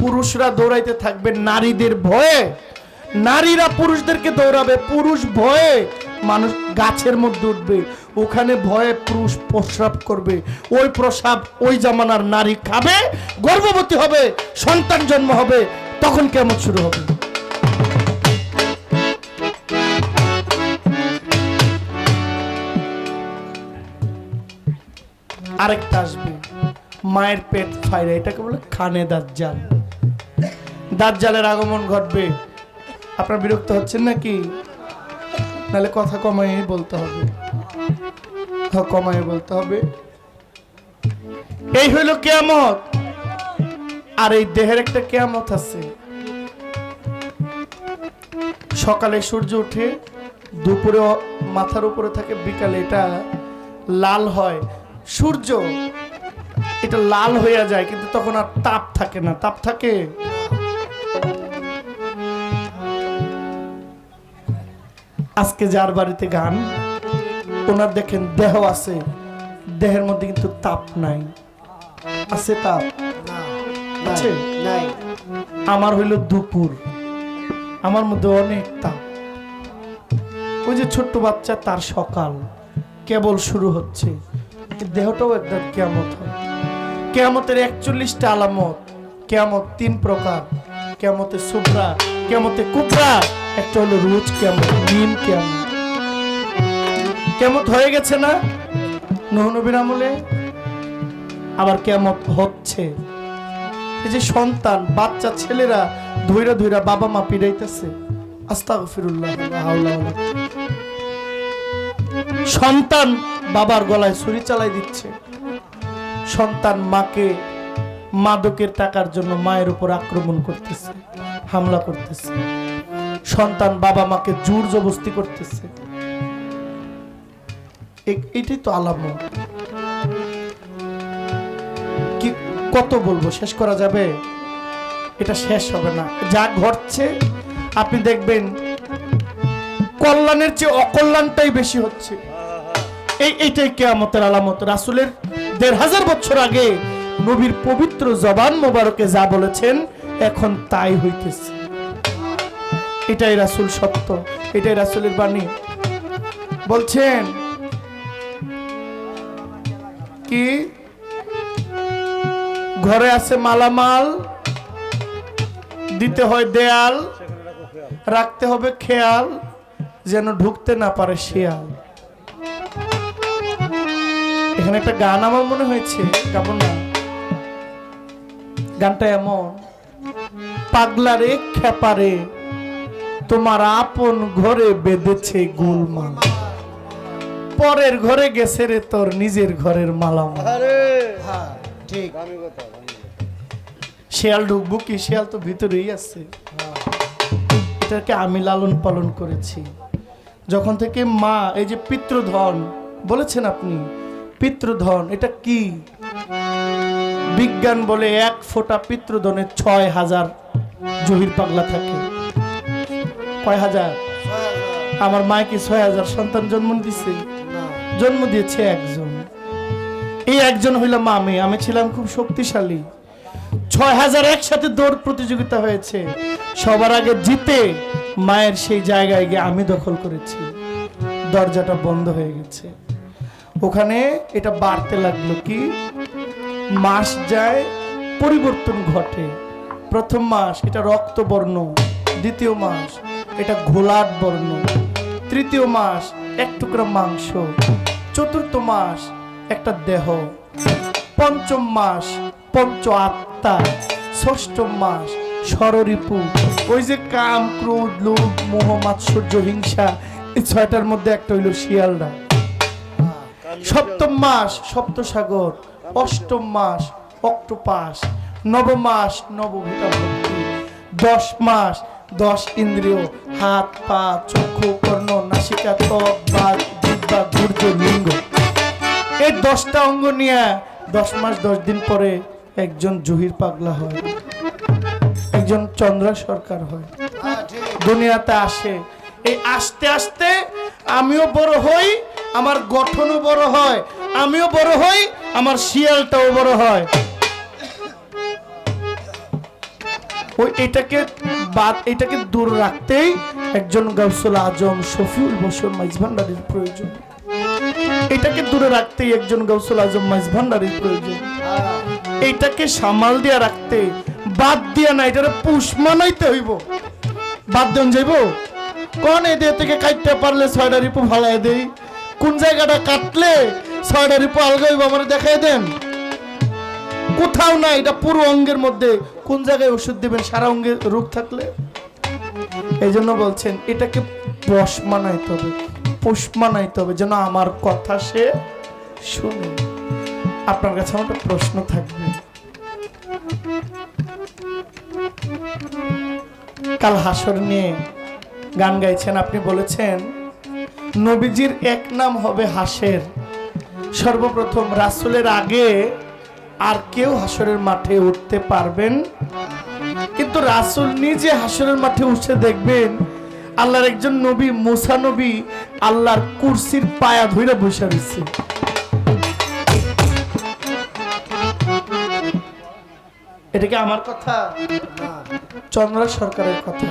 পুরুষরা দৌড়াইতে থাকবে নারীদের ভয়ে। নারীরা পুরুষদেরকে দৌড়াবে, পুরুষ ভয়ে মানুষ গাছের মধ্যে উঠবে, ওখানে ভয়ে পুরুষ প্রস্রাব করবে। ওই প্রস্রাব ওই জামানার নারী খাবে, গর্ভবতী হবে, সন্তান জন্ম হবে, তখন কেমন শুরু হবে। আরেকটা আসবে, মায়ের পেট ফাইরা, এটাকে বলে খানে দাজ্জাল। দাজ্জালের আগমন ঘটবে। আপনারা বিরক্ত হচ্ছেন নাকি? নাহলে কথা কমাই বলতে হবে, কমাই বলতে হবে। এই হইল কিয়ামত। আর এই দেহের একটা কিয়ামত আছে। সকালে সূর্য ওঠে, দুপুরে মাথার উপরে থাকে, বিকালে এটা লাল হয়। সূর্য এটা লাল হয়ে যায়, কিন্তু তখন আর তাপ থাকে না। তাপ থাকে? আজকে যার বাড়িতে গান, ওনার দেখেন দেহ আছে, দেহের মধ্যে কিন্তু তাপ নাই। আছে তাপ? আছে নাই। আমার হইল দুপুর, আমার মধ্যে অনেক তাপ। ওই যে ছোট্ট বাচ্চা, তার সকাল কেবল শুরু হচ্ছে। দেহটাও একদম কিয়ামত হয়। কিয়ামতের 41টা আলামত। কিয়ামত 3 প্রকার, কিয়ামতে সুগরা, কিয়ামতে কুবরা, একটা হলো রোজ কিয়ামত, নিম কিয়ামত। কিয়ামত হয়ে গেছে না নূহ নবীর আমলে? আবার কিয়ামত হচ্ছে। এই যে সন্তান, বাচ্চা ছেলেরা ধইরা ধইরা বাবা মা পিড়াইতেছে, আস্তাগফিরুল্লাহ, লা হাওলা ওয়ালা কুওয়াতা। সন্তান বাবার গলায় ছুরি চালাই দিচ্ছে। সন্তান মাকে মাদকের টাকার জন্য মায়ের উপর আক্রমণ করতেছে, হামলা করতেছে। সন্তান বাবা মাকে জোর জবরদস্তি করতেছে। এটাই তো আলামত। কি কত বলবো, শেষ করা যাবে? এটা শেষ হবে না। যা ঘটছে আপনি দেখবেন কল্যাণের চেয়ে অকল্যাণটাই বেশি হচ্ছে। এইটাই কিয়ামতের আলামত। রাসূলের ১৫০০ বছর আগে নবীর পবিত্র জবান মোবারকে যা বলেছেন এখন তাই হইতেছে। এটাই রাসূল সত্য, এটাই রাসূলের বাণী। বলছেন কি, ঘরে আছে মালামাল, দিতে হয় দেয়াল, রাখতে হবে খেয়াল, যেন ঢুকতে না পারে শিয়াল। এখানে একটা গান আমার মনে হয়েছে, কেমন না গানটা? এমন পাগলারে খেপারে তোমার আপন ঘরে বেঁধেছে গোলমাল, পরের ঘরে গেছে রে তোর নিজের ঘরের মালামাল। আরে হ্যাঁ ঠিক। দামি কথা দামি কথা। শিয়াল ঢুকবো কি, শিয়াল তো ভিতরেই আছে। এটাকে আমি লালন পালন করেছি যখন থেকে মা। এই যে পিতৃধন বলেছেন আপনি, পিতৃধন এটা কি? বিজ্ঞান বলে 1 ফোঁটা পিতৃধনে 6000 জহির পাগলা থাকে। কয় হাজার? আমার মা কি 6000 সন্তান জন্ম দিছে? জন্ম দিয়েছে একজন। এই একজন হইলাম আমি। আমি ছিলাম খুব শক্তিশালী। 6000 একসাথে দৌড় প্রতিযোগিতা হয়েছে, সবার আগে জিতে মায়ের সেই জায়গায় গিয়ে আমি দখল করেছি। দরজাটা বন্ধ হয়ে গেছে। ওখানে এটা বাড়তে লাগলো কি, মাস যায় পরিবর্তন ঘটে। প্রথম মাস এটা রক্তবর্ণ, দ্বিতীয় মাস এটা ঘোলাট বর্ণ, তৃতীয় মাস এক টুকরা মাংস, চতুর্থ মাস একটা দেহ, পঞ্চম মাস পঞ্চ আত্মা, ষষ্ঠ মাস ষড়রিপু। ওই যে কাম, ক্রোধ, লোভ, মোহ, মাৎসর্য, হিংসা, এই 6টার মধ্যে একটা হইল শিয়ালরা। সপ্তম মাস সপ্তসাগর, অষ্টম মাস অক্টোপাস, নবম মাস নবভূতা ভক্তি, 10 মাস 10 ইন্দ্রিয়, হাত, পা, চক্ষু, কর্ণ, নাসিকা, ত্বক, বাগ, জিহ্বা, গুর্জ, লিঙ্গ। এই 10টা অঙ্গ নিয়ে 10 মাস 10 দিন পরে একজন জহির পাগলা হয়, একজন চন্দ্রা সরকার হয়, দুনিয়াতে আসে। এই আস্তে আস্তে আমিও বড় হই, আমার গঠনও বড় হয়, আমিও বড় হই, আমার শিয়ালটাও বড় হয়। ওই এটাকে দূর রাখতেই একজন গাউসুল আজম শফিউল বসর মাইজ ভান্ডারীর প্রয়োজন। এটাকে দূরে রাখতেই একজন গাউসুল আজম মাইজ ভান্ডারীর প্রয়োজন। এইটাকে সামাল দিয়া রাখতে, বাদ দিয়া না, এটারে পুষ মানাইতে হইব। বাদ দেন যাইব কোন এদের থেকে কাটতে পারলে 6টা রিপু ভালাই দেই, কোন জায়গাটা কাটলে 6টা রিপু আলগা হইব আমার দেখাই দেন। কোথাও না, এটা পুরো অঙ্গের মধ্যে। কোন জায়গায় ওষুধ দিবেন সারা অঙ্গে রোগ থাকলে? এই জন্য বলছেন এটাকে বশ মানাইতে হবে, পুষ মানাইতে হবে, যেন আমার কথা সে শুনে। আপনার কাছে আমার একটা প্রশ্ন থাকবে। কাল হাসর নিয়ে গান গাইছেন, আপনি বলেছেন নবীজির এক নাম হবে হাসের। সর্বপ্রথম রাসূলের আগে আর কেউ হাসরের মাঠে উঠতে পারবেন, কিন্তু রাসূল নিজে হাসরের মাঠে উঠে দেখবেন আল্লাহর একজন নবী, মুসা নবী, আল্লাহর কুরসির পায়া ধইরা বসে রয়েছে। এটা কি আমার কথা? চন্দ্র সরকারের কথা।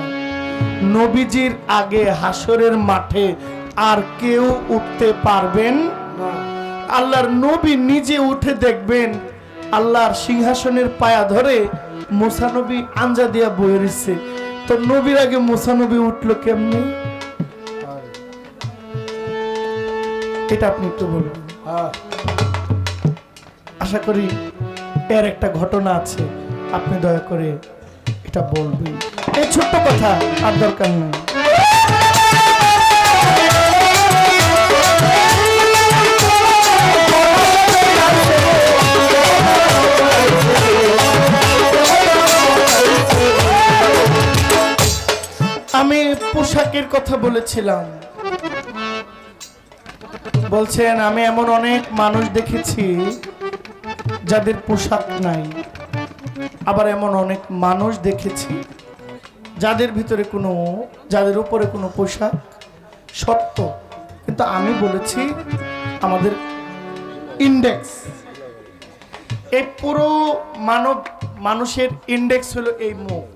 নবীজির আগে হাসরের মাঠে আর কেউ উঠতে পারবেন না। আল্লাহর নবী নিজে উঠে দেখবেন আল্লাহর সিংহাসনের পায়া ধরে মুসা নবী আঞ্জা দিয়া বয়ে রয়েছে। তো নবীর আগে মুসা নবী উঠলো কেমনি? এটা আপনি একটু বলবেন। আশা করি এর একটা ঘটনা আছে, আপনি দয়া করে এটা বলবেন। এই ছোট্ট কথা, আর দরকার নেই। আমি পোশাকের কথা বলেছিলাম, বলছেন আমি এমন অনেক মানুষ দেখেছি যাদের পোশাক নাই, আবার এমন অনেক মানুষ দেখেছি যাদের ভিতরে যাদের উপরে কোনো পোশাক সত্য। কিন্তু আমি বলেছি আমাদের ইন্ডেক্স, এই পুরো মানুষের ইন্ডেক্স হলো এই মুখ,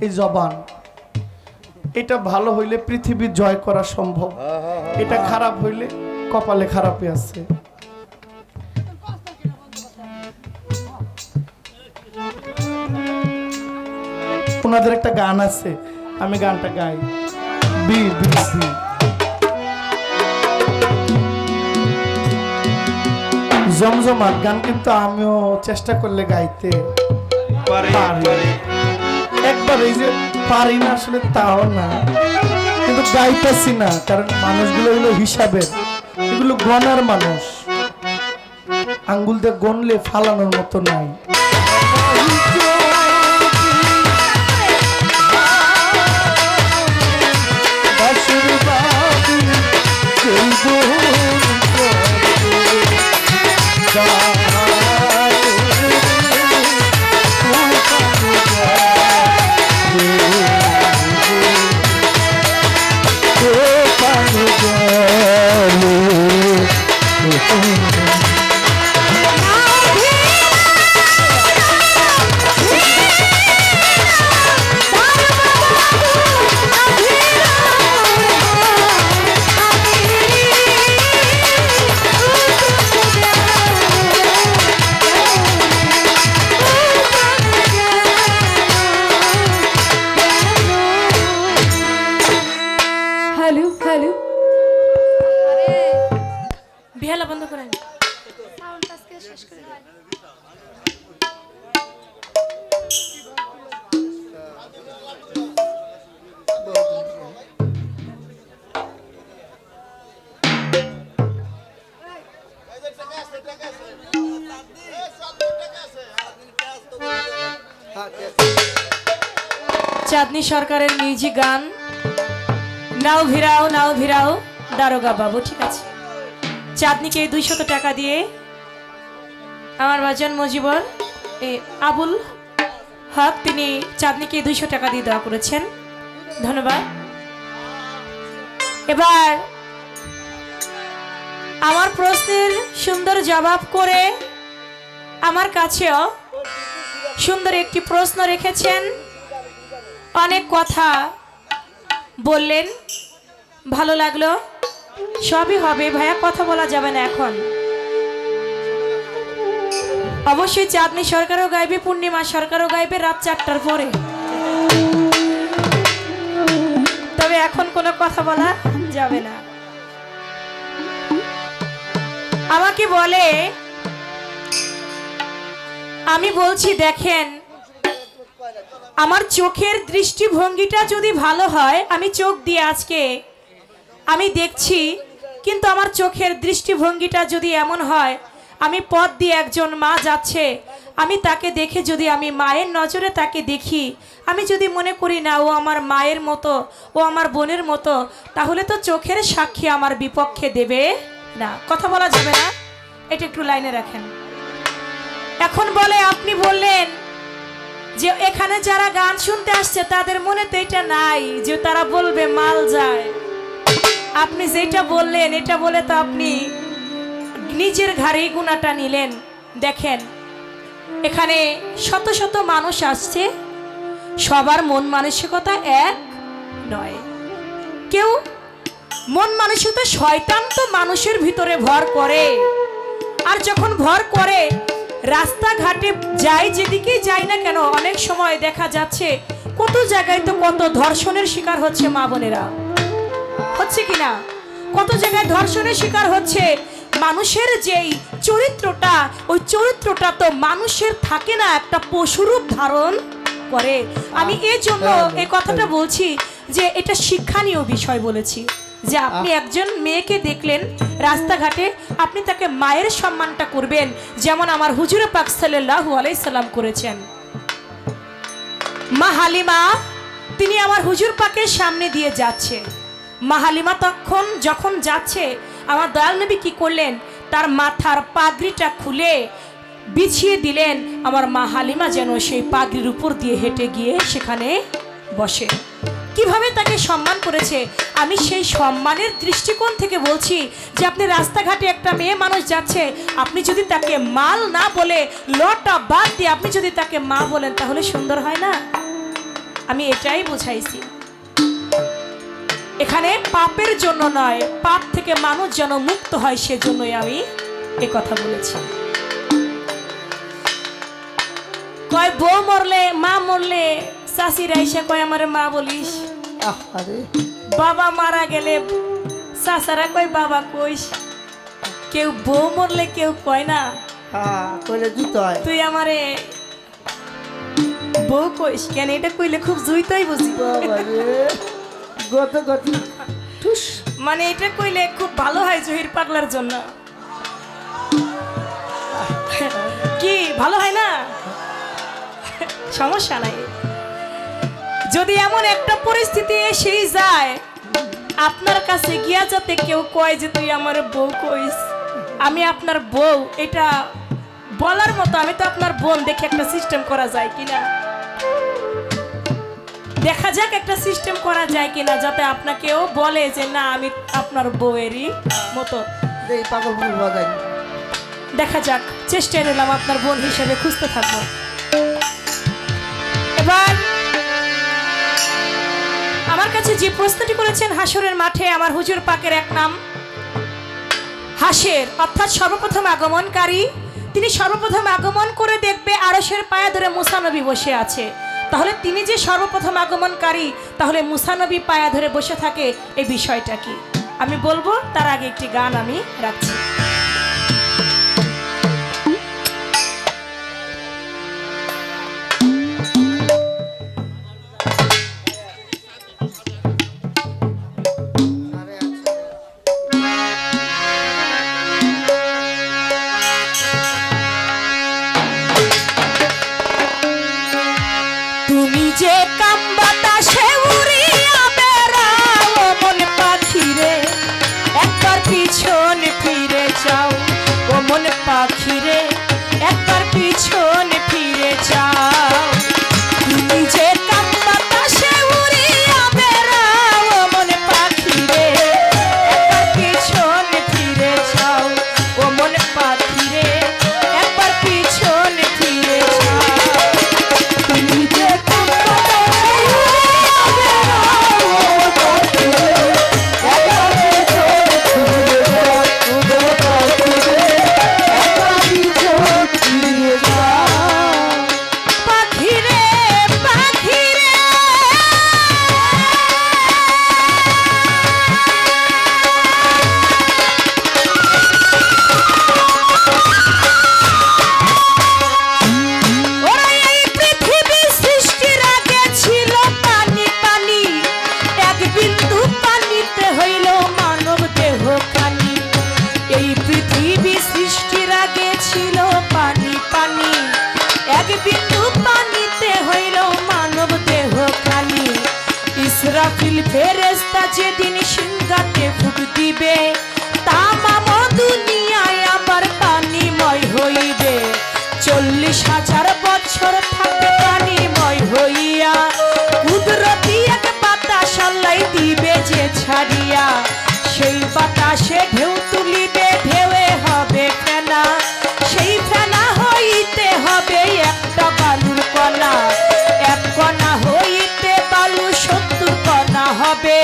এই জবান। এটা ভালো হইলে পৃথিবী জয় করা সম্ভব, এটা খারাপ হইলে কপালে খারাপই আছে। ওনাদের একটা গান আছে, আমি গানটা গাই। বি বি বি জমজমাট গান, কিন্তু আমিও চেষ্টা করলে গাইতে পারি। একবার এই যে পারি না আসলে তাও না, শুধু গাইতেছি না, কারণ মানুষগুলো হলো হিসাবের, এগুলো গণার মানুষ, আঙ্গুল দিয়ে গনলে ফালানোর মতো নাই। হ্যালো হ্যালো বেহালা বন্ধ করেন। চাঁদনী সরকারের মিউজিক গান, নাও ভিরাও দারোগা বাবু। ঠিক আছে, চাঁদনীকে 200 টাকা দিয়ে আমার বাজান মজিবর আবুল হক তিনি চাঁদনীকে 200 টাকা দিয়ে দেওয়া করেছেন, ধন্যবাদ। এবার আমার প্রশ্নের সুন্দর জবাব করে আমার কাছেও সুন্দর একটি প্রশ্ন রেখেছেন, অনেক কথা বললেন, ভালো লাগলো। সবই হবে ভাইয়া, কথা বলা যাবে না এখন। অবশ্যই চাঁদনী সরকারও গাইবে, পূর্ণিমা সরকারও গাইবে রাত 4টার পরে, তবে এখন কোনো কথা বলা যাবে না। আমাকে বলে, আমি বলছি দেখেন, আমার চোখের দৃষ্টিভঙ্গিটা যদি ভালো হয়, আমি চোখ দিয়ে আজকে আমি দেখছি, কিন্তু আমার চোখের দৃষ্টিভঙ্গিটা যদি এমন হয়, আমি পথ দিয়ে একজন মা যাচ্ছে, আমি তাকে দেখে যদি আমি মায়ের নজরে তাকে দেখি, আমি যদি মনে করি না ও আমার মায়ের মতো, ও আমার বোনের মতো, তাহলে তো চোখের সাক্ষী আমার বিপক্ষে দেবে না, কথা বলা যাবে না। এটা একটু লাইনে রাখেন। এখন বলে, আপনি বললেন যে এখানে যারা গান শুনতে আসছে তাদের মনে তো এটা নাই যে তারা বলবে মাল যায়। আপনি যেটা বললেন এটা বলে তো আপনি নিজের ঘাড়েই গুণাটা নিলেন। দেখেন, এখানে শত শত মানুষ আসছে, সবার মন মানসিকতা এক নয়। কেউ মন মানসিকতা, শয়তান তো মানুষের ভিতরে ভর করে, আর যখন ভর করে রাস্তাঘাটে যাই, যেদিকে যাই না কেন, অনেক সময় দেখা যাচ্ছে কত জায়গায় তো কত ধর্ষণের শিকার হচ্ছে মা বোনেরা, হচ্ছে কিনা? কত জায়গায় ধর্ষণের শিকার হচ্ছে। মানুষের যেই চরিত্রটা, ওই চরিত্রটা তো মানুষের থাকে না, একটা পশুরূপ ধারণ করে। আমি এই জন্য এই কথাটা বলছি যে এটা শিক্ষণীয় বিষয় বলেছি, যে আপনি একজন মেয়েকে দেখলেন রাস্তাঘাটে, আপনি তাকে মায়ের সম্মানটা করবেন, যেমন আমার হুজুর পাক সাল্লাল্লাহু আলাইহি সাল্লাম করেছেন। মা হালিমা তিনি আমার হুজুর পাকের সামনে দিয়ে যাচ্ছে, মা হালিমা তখন যখন যাচ্ছে, আমার দয়াল নবী কি করলেন, তার মাথার পাগড়িটা খুলে বিছিয়ে দিলেন, আমার মা হালিমা যেন সেই পাগড়ির উপর দিয়ে হেঁটে গিয়ে সেখানে বসে। কিভাবে তাকে সম্মান করেছে, আমি সেই সম্মানের দৃষ্টিকোণ থেকে বলছি যে আপনি রাস্তাঘাটে একটা মেয়ে মানুষ যাচ্ছে, আপনি যদি তাকে মাল না বলে, লটা বাদ দিয়ে আপনি যদি তাকে মা বলেন, তাহলে সুন্দর হয় না? আমি এটাই বুঝাইছি। এখানে পাপের জন্য নয়, পাপ থেকে মানুষ যেন মুক্ত হয়, সেজন্যই আমি এ কথা বলেছি। কয় বউ মরলে, মা মরলে চাষিরা এসে কয় আমার মা বলিস, বাবা মারা গেলে চাচারা কয় বাবা কইস, কেউ বউ মরলে কেউ কয় না তুই আমারে বউ কইস কেন? এটা কইলে খুব জুইতাই বুঝি। গত গত ঠুস মানে এটা কইলে খুব ভালো হয় জহির পাগলার জন্য। কি ভালো হয় না? সমস্যা নাই। যদি এমন একটা পরিস্থিতি এসেই যায় আপনার কাছে গিয়া যাতে কেউ কয় যে তুই আমার বউ কইস, আমি আপনার বউ, এটা বলার মতো আমি তো আপনার বোন, দেখে একটা সিস্টেম করা যায় কিনা, দেখা যাক একটা সিস্টেম করা যায় কিনা যাতে আপনাকেও বলে যে না আমি আপনার বউয়েরই মতো। এই পাগল ফুল বাজাই দেখা যাক, চেষ্টায় নিলাম আপনার বোন হিসেবে খুঁজতে থাকবো। এবার আমার কাছে যে প্রশ্নটি করেছেন হাসরের মাঠে আমার হুজুর পাকের এক নাম হাসের, অর্থাৎ সর্বপ্রথম আগমনকারী। তিনি সর্বপ্রথম আগমন করে দেখবে আরশের পায়া ধরে মুসা নবী বসে আছে। তাহলে তিনি যে সর্বপ্রথম আগমনকারী, তাহলে মুসা নবী পায়া ধরে বসে থাকে, এই বিষয়টা কি আমি বলবো, তার আগে একটি গান আমি রাখছি। তুমি যে কাম বাতাসে উড়িয়া বেড়াও মন পাখি রে, একবার পিছন ফিরে যাও ও মন পাখি রে, একবার পিছন ফিরে যাও। তুমি যে কাম বাতাসে উড়িয়া বেড়াও মন পাখি রে, একবার পিছন ফিরে যাও ও মন পাখি রে, একবার পিছন ফিরে যাও। তুমি যে ইসরাফিল ফেরেশতা যেদিন সিংহাতে ফুঁক দিবে, তামাম দুনিয়ায় আবার পানিময় হইবে। 40,000 বছর থাকবে পানিময় হইয়া, কুদরতি এক বাতাস আল্লাহ দিবে যে ছাড়িয়া। সেই বাতাসে ঢেউ তুলিবে, ঢেউয়ে হবে ফেনা, সেই ফেনা হইতে হবে একটা বালুর কণা, এক কণা হইতে বালু 70 কণা হবে,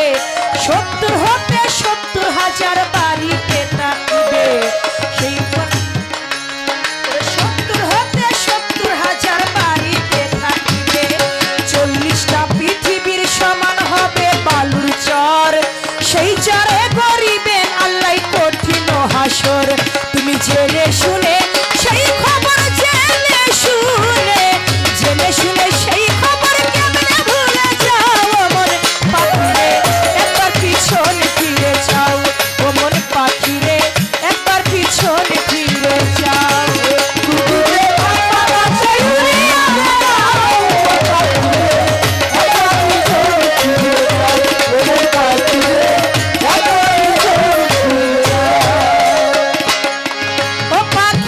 70 হতে 70,000 বাড়িতে থাকিবে। সেই 70 হতে 70,000 বাড়িতে থাকিবে। 40টা পৃথিবীর সমান হবে বালুর চর, সেই চরে গরিবেন আল্লাহ কঠিন হাসর। তুমি জেনে শুনে সেই খবর জেনে শুনে, জেনে শুনে সেই খবর কেমনে ভুলে যাও মন পাখি রে, একবার পিছন ফিরে যাও ও মন পাখি রে, একবার পিছন ফিরে যাও। কুকুরে পাতা চড়িয়ে দাও ও পাখি রে, একবার পিছন ফিরে যাও ও মন পাখি রে, একবার পিছন ফিরে যাও। ও পাখি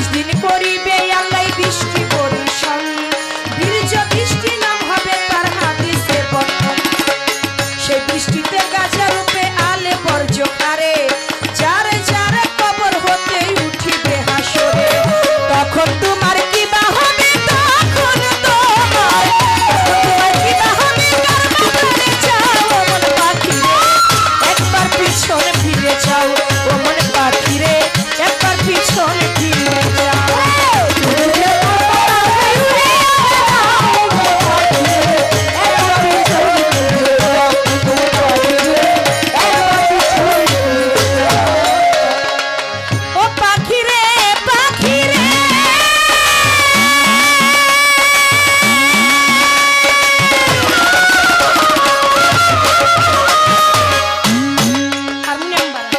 30 দিন করিবে আল্লাহ বৃষ্টি বর্ষণ, বীর্য বৃষ্টি নাম হবে তার হাদিসে বর্ণন। সেই বৃষ্টিতে গাছা রূপে আলে বর্জ্য কারে, যারে যারে কবর হতে উঠিবে হাসরে। তখন তোমার কি বা হবে, তখন তোমার কি বা হবে, কার মাথায় যাও মন পাখি রে, একবার পিছনে ফিরে যাও ও মন পাখি রে, একবার পিছনে ফিরে যাও। ও পাখি রে, পাখি রে, হারমোনিয়াম বাড়া।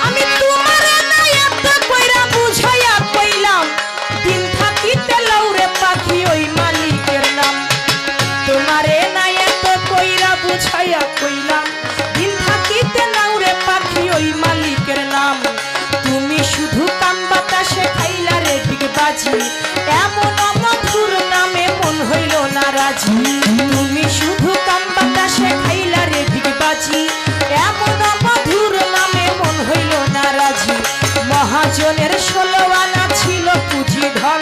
আমি তোমারে না এত কইরা বুঝাইয়া কইলাম, দিন থাকিতে লউরে পাখি ওই মালিকের নাম। তোমারে না এত কইরা বুঝাইয়া কইলাম, দিন থাকিতে লউরে পাখি ওই মালিকের নাম। তুমি শুধু কাম বাতাসে খাইলা রে ডিগবাজি, এমন মধুর নামে মন হইল না রাজি। তুমি শুধু কাম বাতাসে খাইলা রে ডিগবাজি, এমন মধুর নামে মন হইল না রাজি। মহাজনের 16 আনা ছিল পুঁজি ধন,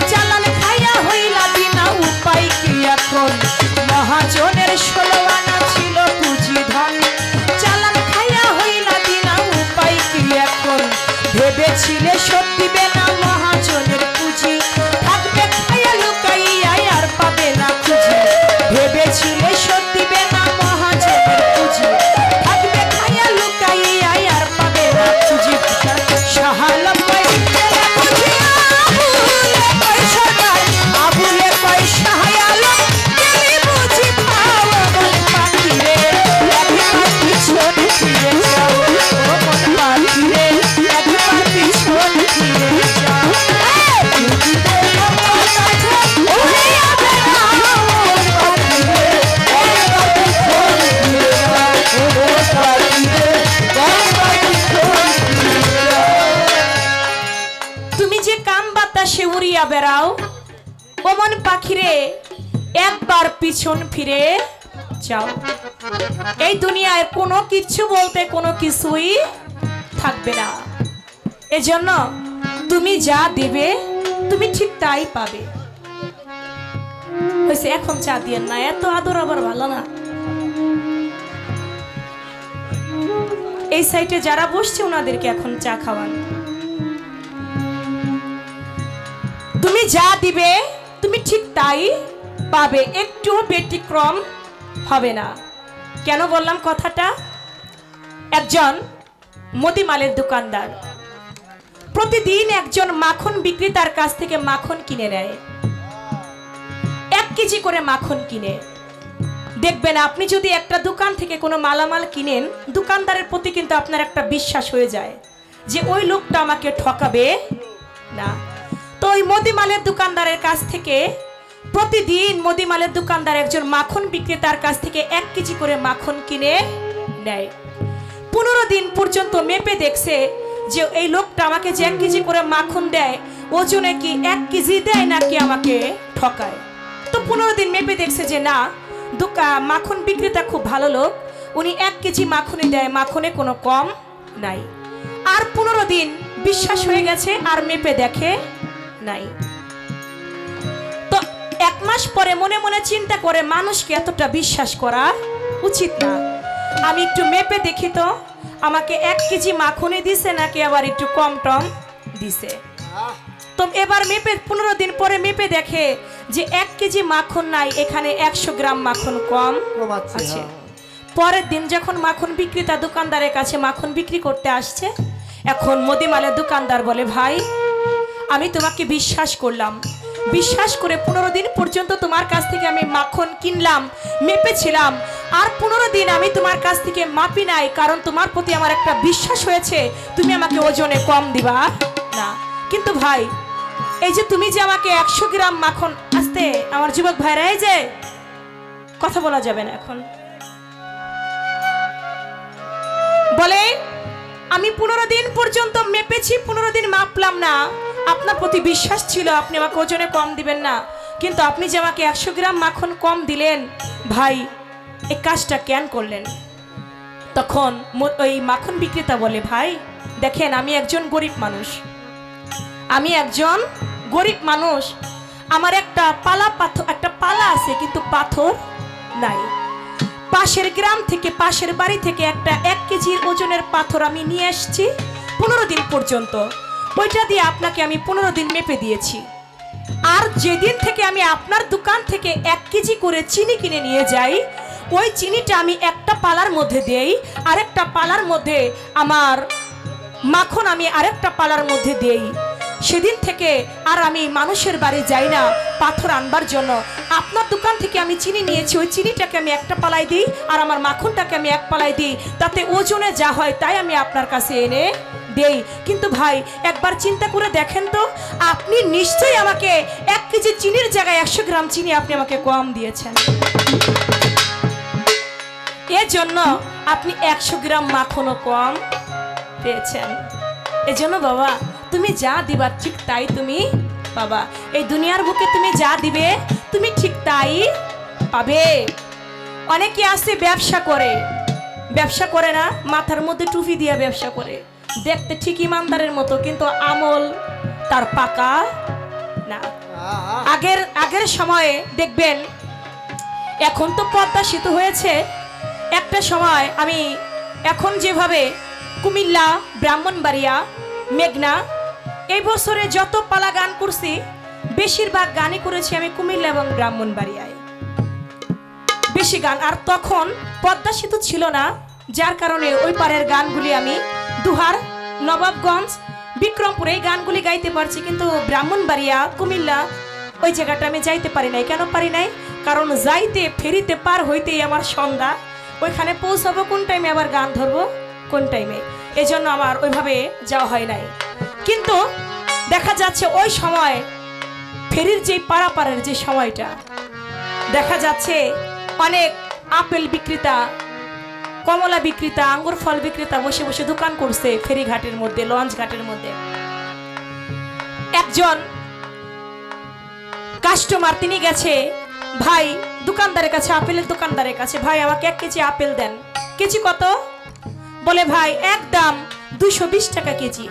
চালান খাইয়া হইলা বিনা উপায় কি এখন। মহাজনের 16 আনা ছিল পুঁজি ধন, চালান খাইয়া হইলা বিনা উপায় কি এখন। ভেবেছিলে সত্যি না মহাজনের পুঁজি, থাকবে খাইয়া লুকাইয়া আর পাবে না খুঁজি। ভেবেছিলে সত্যি না মহাজনের পুঁজি, থাকবে খাইয়া লুকাইয়া আর পাবে না খুঁজি। শাহালম কই তেরা বুঝি আবুলে কই সরকার, আবুলে কই শাহালম তুমি বুঝি পাও মন পাখি রে, একবার পিছনে ফিরে যাও ও মন পাখি রে, একবার পিছনে ফিরে যাও। তুমি তো আমার কাছে ওরে আবে না মন পাখি রে, একবার পিছনে ফিরে যাও ও মন পাখি রে, একবার পিছনে ফিরে যাও। তুমি যে কাম বাতাসে উড়িয়া বেড়াও ও মন পাখি রে, একবার পিছন ফিরে যাও। এই দুনিয়ায় কোনো কিছু বলতে কোনো কিছুই থাকবে না। এজন্য তুমি যা দেবে তুমি ঠিক তাই পাবে। হয়েছে, এখন চা দিয়েন না, এত আদর আবার ভালো না। এই সাইডে যারা বসছে ওনাদেরকে এখন চা খাওয়ান। তুমি যা দিবে তুমি ঠিক তাই পাবে, একটু ব্যতিক্রম হবে না। কেন বললাম কথাটা? একজন মুদিমালের দোকানদার প্রতিদিন একজন মাখন বিক্রেতার কাছ থেকে মাখন কিনে নেয়, 1 কেজি করে মাখন কিনে। দেখবেন আপনি যদি একটা দোকান থেকে কোনো মালামাল কিনেন, দোকানদারের প্রতি কিন্তু আপনার একটা বিশ্বাস হয়ে যায় যে ওই লোকটা আমাকে ঠকাবে না। তো ওই মুদিমালের দোকানদারের কাছ থেকে প্রতিদিন মুদিমালের দোকানদার একজন মাখন বিক্রেতার কাছ থেকে 1 কেজি করে মাখন কিনে নেয়। 15 দিন পর্যন্ত মেপে দেখছে যে এই লোকটা আমাকে যে 1 কেজি করে মাখন দেয়, ওজনে কি 1 কেজি দেয় নাকি আমাকে ঠকায়। তো 15 দিন মেপে দেখছে যে না, মাখন বিক্রেতা খুব ভালো লোক, উনি 1 কেজি মাখনই দেয়, মাখনে কোনো কম নাই। আর 15 দিন বিশ্বাস হয়ে গেছে, আর মেপে দেখে নাই। তো 1 মাস পরে মনে মনে চিন্তা করে মানুষকে এতটা বিশ্বাস করা উচিত না, আমি একটু মেপে দেখি তো আমাকে 1 কেজি মাখনই দিছে নাকি আবার একটু কম টম দিছে। তো এবার মেপে 15 দিন পরে মেপে দেখে যে 1 কেজি মাখন নাই, এখানে 100 গ্রাম মাখন কম আছে। পরের দিন যখন মাখন বিক্রেতা দোকানদারের কাছে মাখন বিক্রি করতে আসছে, এখন মুদিমালের দোকানদার বলে, ভাই আমি তোমাকে বিশ্বাস করলাম, বিশ্বাস করে 15 দিন পর্যন্ত তোমার কাছ থেকে আমি মাখন কিনলাম, মেপেছিলাম, আর 15 দিন আমি তোমার কাছ থেকে মাপি নাই, কারণ তোমার প্রতি আমার একটা বিশ্বাস হয়েছে তুমি আমাকে ওজনে কম দিবা না। কিন্তু ভাই এই যে তুমি যে আমাকে 100 গ্রাম মাখন, আসতে আমার যুবক ভাইরা, এই যে কথা বলা যাবে না এখন, বলে আমি 15 দিন পর্যন্ত মেপেছি, 15 দিন মাপলাম না, আপনার প্রতি বিশ্বাস ছিল আপনি আমাকে ওজনে কম দিবেন না, কিন্তু আপনি যে আমাকে 100 গ্রাম মাখন কম দিলেন, ভাই এই কাজটা কেন করলেন? তখন ওই মাখন বিক্রেতা বলে, ভাই দেখেন আমি একজন গরিব মানুষ, আমার একটা পালা আছে কিন্তু পাথর নাই। পাশের গ্রাম থেকে, পাশের বাড়ি থেকে একটা 1 কেজির ওজনের পাথর আমি নিয়ে এসেছি 15 দিন পর্যন্ত, ওইটা দিয়ে আপনাকে আমি 15 দিন মেপে দিয়েছি। আর যেদিন থেকে আমি আপনার দোকান থেকে 1 কেজি করে চিনি কিনে নিয়ে যাই, ওই চিনিটা আমি একটা পালার মধ্যে দেই, আরেকটা পালার মধ্যে আমার মাখন আমি আরেকটা পালার মধ্যে দেই। সেদিন থেকে আর আমি মানুষের বাড়ি যাই না পাথর আনবার জন্য। আপনার দোকান থেকে আমি চিনি নিয়েছি, ওই চিনিটাকে আমি একটা পালায় দিই আর আমার মাখনটাকে আমি এক পালায় দিই, তাতে ওজনে যা হয় তাই আমি আপনার কাছে এনে দেই। কিন্তু ভাই একবার চিন্তা করে দেখেন তো, আপনি নিশ্চয়ই আমাকে 1 কেজি চিনির জায়গায় 100 গ্রাম চিনি আপনি আমাকে কম দিয়েছেন, এর জন্য আপনি 100 গ্রাম মাখনও কম পেয়েছেন। এজন্য বাবা তুমি যা দিবার ঠিক তাই তুমি পাবা, এই দুনিয়ার বুকে তুমি যা দিবে তুমি ঠিক তাই পাবে। অনেকে আছে ব্যবসা করে না, মাথার মধ্যে টুপি দিয়ে ব্যবসা করে, দেখতে ঠিক ইমানদারের মতো কিন্তু আমল তার পাকা না। আগের সময়ে দেখবেন, এখন তো পদ্মা সেতু হয়েছে, একটা সময় আমি এখন যেভাবে কুমিল্লা, ব্রাহ্মণবাড়িয়া, মেঘনা এই বছরে যত পালা গান করছি বেশিরভাগ গানই করেছি আমি কুমিল্লা এবং ব্রাহ্মণবাড়িয়ায় বেশি গান। আর তখন পদ্মা সেতু ছিল না, যার কারণে ওই পারের গানগুলি আমি দুহার, নবাবগঞ্জ, বিক্রমপুর এই গানগুলি গাইতে পারছি, কিন্তু ব্রাহ্মণবাড়িয়া, কুমিল্লা ওই জায়গাটা আমি যাইতে পারি নাই। কেন পারি নাই? কারণ যাইতে ফেরিতে পার হইতেই আমার সন্ধ্যা, ওইখানে পৌঁছাবো কোন টাইমে, আবার গান ধরবো কোন টাইমে, এই জন্য আমার ওইভাবে যাওয়া হয় নাই। কিন্তু দেখা যাচ্ছে ওই সময় ফেরির যে পারাপারের যে সময়টা, দেখা যাচ্ছে অনেক আপেল বিক্রেতা, কমলা বিক্রেতা, আঙ্গুর ফল বিক্রেতা বসে বসে দোকান করছে ফেরি ঘাটের মধ্যে, লঞ্চ ঘাটের মধ্যে। একজন কাস্টমার তিনি গেছে ভাই দোকানদারের কাছে, আপেলের দোকানদারের কাছে, ভাই আমাকে 1 কেজি আপেল দেন। কেজি কত? বলে ভাই একদম 220 টাকা কেজি।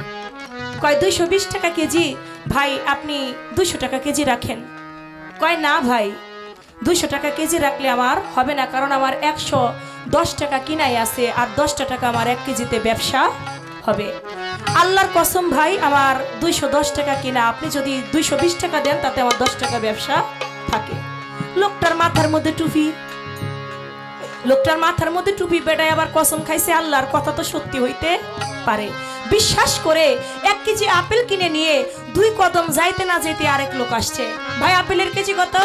কয় 220 টাকা কেজি? ভাই আপনি 200 টাকা কেজি রাখেন। কয় না ভাই 200 টাকা কেজি রাখলে আমার হবে না, কারণ আমার 110 টাকা কিনাই আছে, আর 10 টাকা আমার 1 কেজিতে ব্যবসা হবে। আল্লাহর কসম ভাই আমার 210 টাকা কিনা, আপনি যদি 220 টাকা দেন তাতে আমার 10 টাকা ব্যবসা থাকে। লোকটার মাথার মধ্যে টুপি, বেটায় আবার কসম খাইছে আল্লাহর কথা তো সত্যি হইতে পারে। বিশ্বাস করে 1 কেজি আপেল কিনে নিয়ে 2 কদম যাইতে না যেতে আরেক লোক আসছে, ভাই আপেলের কেজি কত?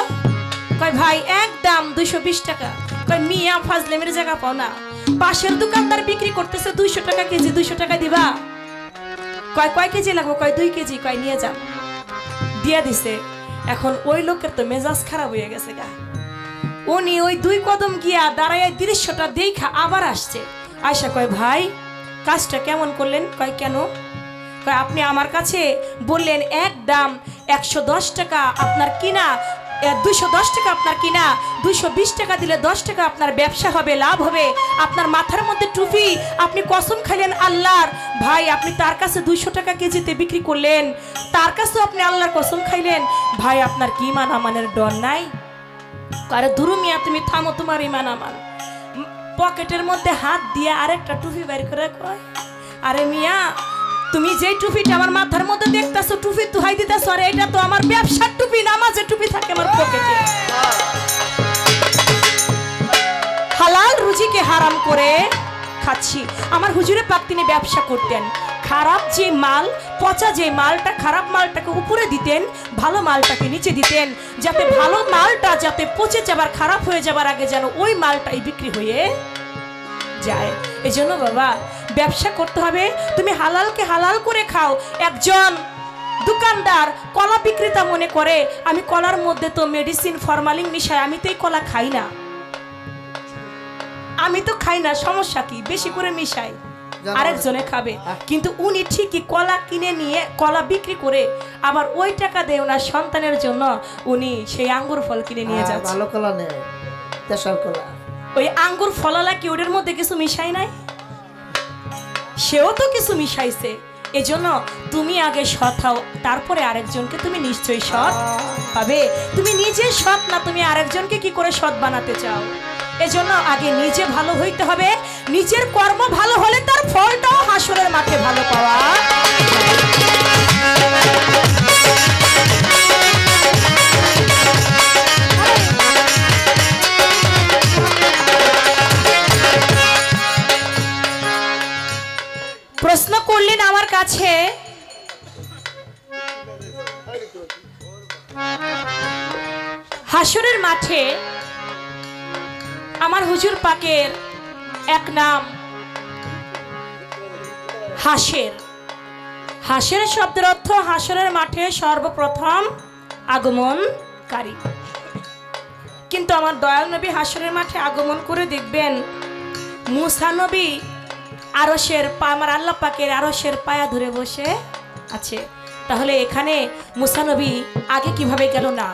কয় ভাই একদম 220 টাকা। কয় মিয়া ফাজলেমের জায়গা পাও না, পাশের দোকানদার বিক্রি করতেছে 200 টাকা কেজি, 200 টাকা দিবা? কয় কেজি লাগবে? কয় 2 কেজি। কয় নিয়ে যান, দিয়া দিছে। এখন ওই লোকের তো মেজাজ খারাপ হয়ে গেছে গা, উনি ওই 2 কদম গিয়া দাঁড়ায় দৃশ্যটা দেখা আবার আসছে, আয়সা কয় ভাই কাজটা কেমন করলেন? কয় কেন? কয় আপনি আমার কাছে বললেন একদম 110 টাকা আপনার কিনা, 210 টাকা আপনার কিনা, 220 টাকা দিলে 10 টাকা আপনার ব্যবসা হবে, লাভ হবে। আপনার মাথার মধ্যে টুপি, আপনি কসম খাইলেন আল্লাহর, ভাই আপনি তার কাছে 200 টাকা কেজিতে বিক্রি করলেন, তার কাছেও আপনি আল্লাহর কসম খাইলেন, ভাই আপনার কি ইমান আমানের ডর নাই? আরে দুরু মিয়া তুমি থামো, তোমার ইমান আমান। পকেটের মধ্যে হাত দিয়ে আরেকটা টুপি বের করে কয়, আরে মিয়া তুমি যে টুপিটা আমার মাথার মধ্যে দেখতেছো, টুপি তুহাই দিতেছো, আরে এটা তো আমার ব্যবসার টুপি, নামাজের টুপি থাকে আমার পকেটে। হালাল রুজিকে হারাম করে খাচ্ছি। আমার হুজুরে পাক তিনি ব্যবসা করতেন, খারাপ যে মাল, পচা যে মালটা, খারাপ মালটাকে উপরে দিতেন, ভালো মালটাকে নিচে দিতেন, যাতে ভালো মালটা যাতে পচে যাবার, খারাপ হয়ে যাবার আগে যেন ওই মালটাই বিক্রি হয়ে যায়। এজন্য বাবা ব্যবসা করতে হবে, তুমি হালালকে হালাল করে খাও। একজন দোকানদার কলা বিক্রেতা মনে করে আমি কলার মধ্যে তো মেডিসিন ফরমালিন মিশাই, আমি তো এই কলা খাই না, সমস্যা কি, বেশি করে মিশাই, আরেকজনে খাবে, কিন্তু উনি ঠিকই কলা কিনে নিয়ে কলা বিক্রি করে আবার ওই টাকা দিয়ে ওনার সন্তানের জন্য উনি সেই আঙ্গুর ফল কিনে নিয়ে যাচ্ছে। ভালো কলা নেই, দেশাল কলা। ওই আঙ্গুর ফলালা কি ওদের মধ্যে কিছু মিশাই নাই? সেও তো কিছু মিশাইছে। এজন্য তুমি আগে সৎ হও, তারপরে আরেকজনকে তুমি নিশ্চয়ই সৎ পাবে। তুমি নিজে সৎ না, তুমি আরেকজনকে কি করে সৎ বানাতে চাও? এজন্য আগে নিজে ভালো হইতে হবে। নিজের কর্ম ভালো হলে তার ফলটাও হাসরের মাঠে ভালো পাওয়া। প্রশ্ন করলেন আমার কাছে, হাসরের মাঠে আমার হুজুর পাকের এক নাম হাসের। হাসের শব্দের অর্থ হাসরের মাঠে সর্বপ্রথম আগমনকারী। কিন্তু আমার দয়াল নবী হাসরের মাঠে আগমন করে দেখবেন মুসা নবী আরশের আমার আল্লাহ পাকের আরশের পায়া ধরে বসে আছে। তাহলে এখানে মুসা নবী আগে কিভাবে গেল না?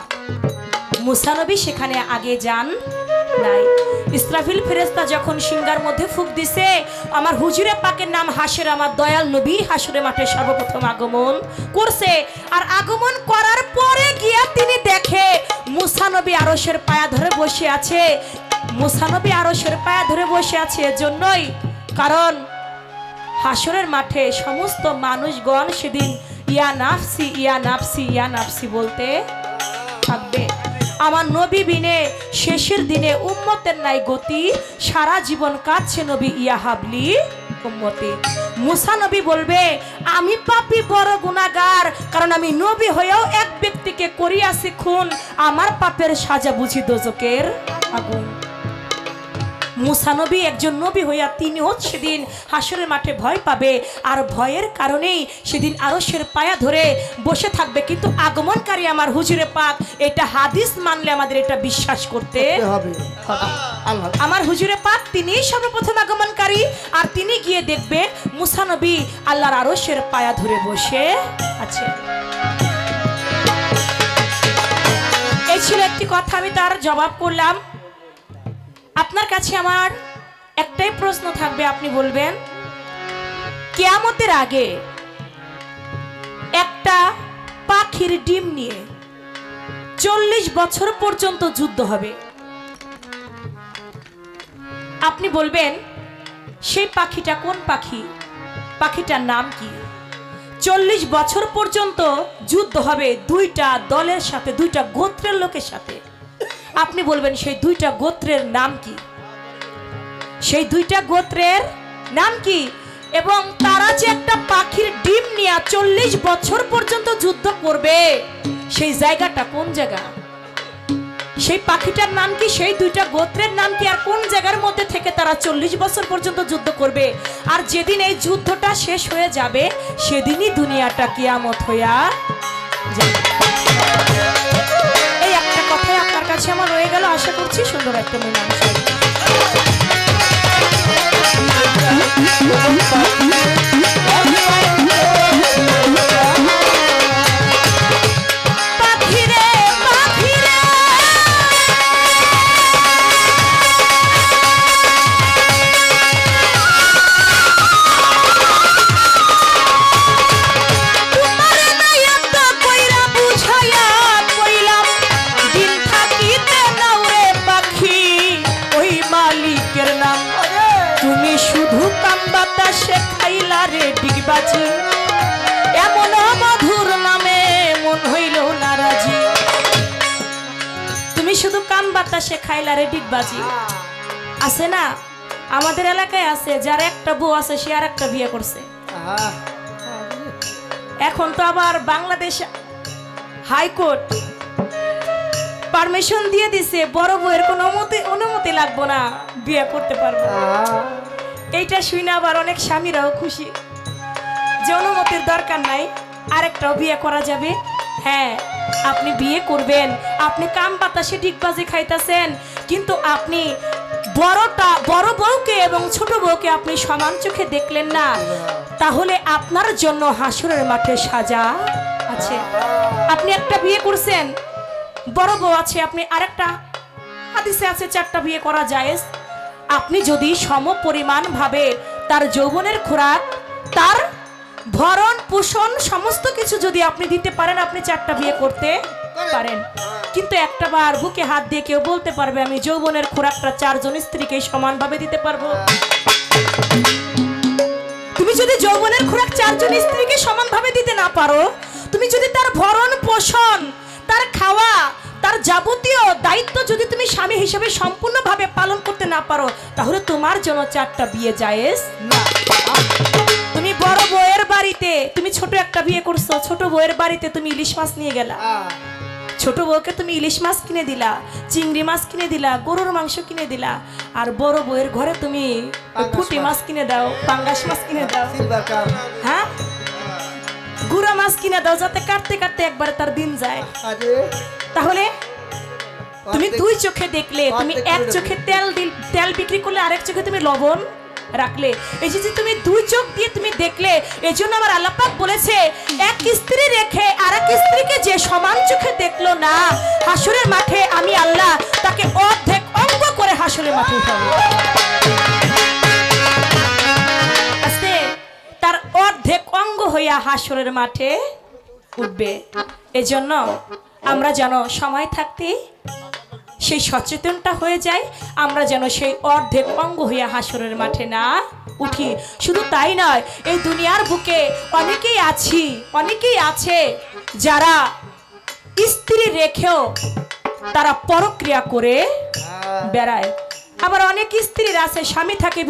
মুসা নবী সেখানে আগে যান নাই। ইসরাফিল ফেরেশতা যখন সিংহার মধ্যে ফুঁক দিছে, আমার হুজুরে পাকের নাম হাসের, আমার দয়াল নবী হাসরের মাঠে সর্বপ্রথম আগমন করছে। আর আগমন করার পরে গিয়া তিনি দেখে মুসা নবী আরশের পায়া ধরে বসে আছে। মুসা নবী আরশের পায়া ধরে বসে আছে এজন্যই কারণ হাসরের মাঠে সমস্ত মানুষগণ সেদিন ইয়া নাফসি ইয়া নাফসি ইয়া নাফসি বলতে থাকবে। আমার নবী বিনে শেষের দিনে উম্মতের নাই গতি, সারা জীবন কাঁদছে নবী ইয়া হাবলি উম্মতি। মুসা নবী বলবে আমি পাপী বড় গুনাহগার, কারণ আমি নবী হয়েও এক ব্যক্তিকে করিয়াছি খুন, আমার পাপের সাজা বুঝি দোজকের আগুন। মুসা নবী একজন নবী হইয়া তিনিও সেদিন হাসরের মাঠে ভয় পাবে, আর ভয়ের কারণেই সেদিন আরশের পায়া ধরে বসে থাকবে। কিন্তু আগমনকারী আমার হুজুরে পাক, এটা হাদিস মানলে আমাদের এটা বিশ্বাস করতে হবে। আমার হুজুরে পাক তিনি সর্বপ্রথম আগমনকারী, আর তিনি গিয়ে দেখবে মুসা নবী আল্লাহর আরশের পায়া ধরে বসে আছে। এই ছিল একটি কথা, আমি তার জবাব করলাম। আপনার কাছে আমার একটাই প্রশ্ন থাকবে, আপনি বলবেন কিয়ামতের আগে একটা পাখির ডিম নিয়ে 40 বছর পর্যন্ত যুদ্ধ হবে। আপনি বলবেন সেই পাখিটা কোন পাখি, পাখিটার নাম কি? 40 বছর পর্যন্ত যুদ্ধ হবে দুইটা দলের সাথে, দুইটা গোত্রের লোকের সাথে। আপনি বলবেন সেই দুইটা গোত্রের নাম কি? সেই দুইটা গোত্রের নাম কি? এবং তারা যে একটা পাখির ডিম নিয়ে 40 বছর পর্যন্ত যুদ্ধ করবে, সেই জায়গাটা কোন জায়গা? সেই পাখিটার নাম কি? সেই দুইটা গোত্রের নাম কি? আর কোন জায়গার মধ্যে থেকে তারা 40 বছর পর্যন্ত যুদ্ধ করবে? আর যেদিন এই যুদ্ধটা শেষ হয়ে যাবে সেদিনই দুনিয়াটা কিয়ামত হইয়া যাবে। এই একটা কথাই আপনার কাছে আমার রয়ে গেল। আশা করছি সুন্দর একটা মীমাংসা। এমন মধুর নামে মন হইল নারাজি, তুমি শুধু কাম বাতাসে খাইলা রে ডিগবাজি। আছে না আমাদের এলাকায় আছে, যার একটা বউ আছে সে আর একটা বিয়ে করছে। এখন তো আবার বাংলাদেশ হাইকোর্ট পারমিশন দিয়ে দিছে, বড় বউয়ের কোনো অনুমতি লাগবো না, বিয়ে করতে পারবো। এইটা শুনে আবার অনেক স্বামীরাও খুশি যে অনুমতির দরকার নাই, আরেকটাও বিয়ে করা যাবে। হ্যাঁ, আপনি বিয়ে করবেন, আপনি কাম বাতাসে ডিগবাজি খাইতেছেন, কিন্তু আপনি বড় বউকে এবং ছোট বউকে আপনি সমান চোখে দেখলেন না, তাহলে আপনার জন্য হাসরের মাঠে সাজা আছে। আপনি একটা বিয়ে করছেন, বড় বউ আছে, আপনি আরেকটা, হাদিসে আছে 4টা বিয়ে করা জায়েজ। আপনি যদি সম পরিমাণ ভাবে তার যৌবনের খোরাক, তার ভরণ পোষণ সমস্ত কিছু যদি আপনি দিতে পারেন, আপনি 4টা বিয়ে করতে পারেন। কিন্তু একটা বার বুকে হাত দিয়ে কেউ বলতে পারবে আমি যৌবনের খোরাকটা 4 জন স্ত্রীকে সমানভাবে দিতে পারবো? তুমি যদি যৌবনের খোরাক 4 জন স্ত্রীকে সমানভাবে দিতে না পারো, তুমি যদি তার ভরণ পোষণ, তার খাওয়া, তার যাবতীয় দায়িত্ব যদি তুমি স্বামী হিসেবে সম্পূর্ণভাবে পালন করতে না পারো, তাহলে তোমার জন্য 4টা বিয়ে জায়েজ না। তুমি বড় বউয়ের বাড়িতে, তুমি ছোট একটা বিয়ে করছো, ছোট বউয়ের বাড়িতে তুমি ইলিশ মাছ নিয়ে গেলা, ছোট বউকে তুমি ইলিশ মাছ কিনে দিলা, চিংড়ি মাছ কিনে দিলা, গরুর মাংস কিনে দিলা, আর বড় বউয়ের ঘরে তুমি পুঁটি মাছ কিনে দাও, পাঙ্গাস মাছ কিনে দাও, হ্যাঁ গুড়া মাছ কিনে দাও, যাতে কাটতে কাটতে একবারে তার দিন যায়। তাহলে তুমি 2 চোখে দেখলে, তুমি এক চোখে তেল বিক্রি করলে, আরেক চোখে তুমি লবণ রাখলে। এই যে তুমি 2 চোখ দিয়ে তুমি দেখলে, এই জন্য আমার আল্লাহ পাক বলেছে, এক স্ত্রী রেখে আরেক স্ত্রীকে যে সমান চোখে দেখলো না, হাসরের মাঠে আমি আল্লাহ তাকে অর্ধেক অঙ্গ করে হাসরের মাঠে উঠাবো। আস্তে তার অর্ধেক অঙ্গ হইয়া হাসরের মাঠে উঠবে। এজন্য আমরা যেন সময় থাকতে সেই সচেতনটা হয়ে যায়, আমরা যেন সেই অর্ধেক অঙ্গ হইয়া হাসরের মাঠে না উঠি। শুধু তাই নয়, এই দুনিয়ার বুকে অনেকেই আছে যারা স্ত্রী রেখেও তারা পরক্রিয়া করে বেড়ায়। আবার অনেক স্ত্রীর আছে স্বামী থাকে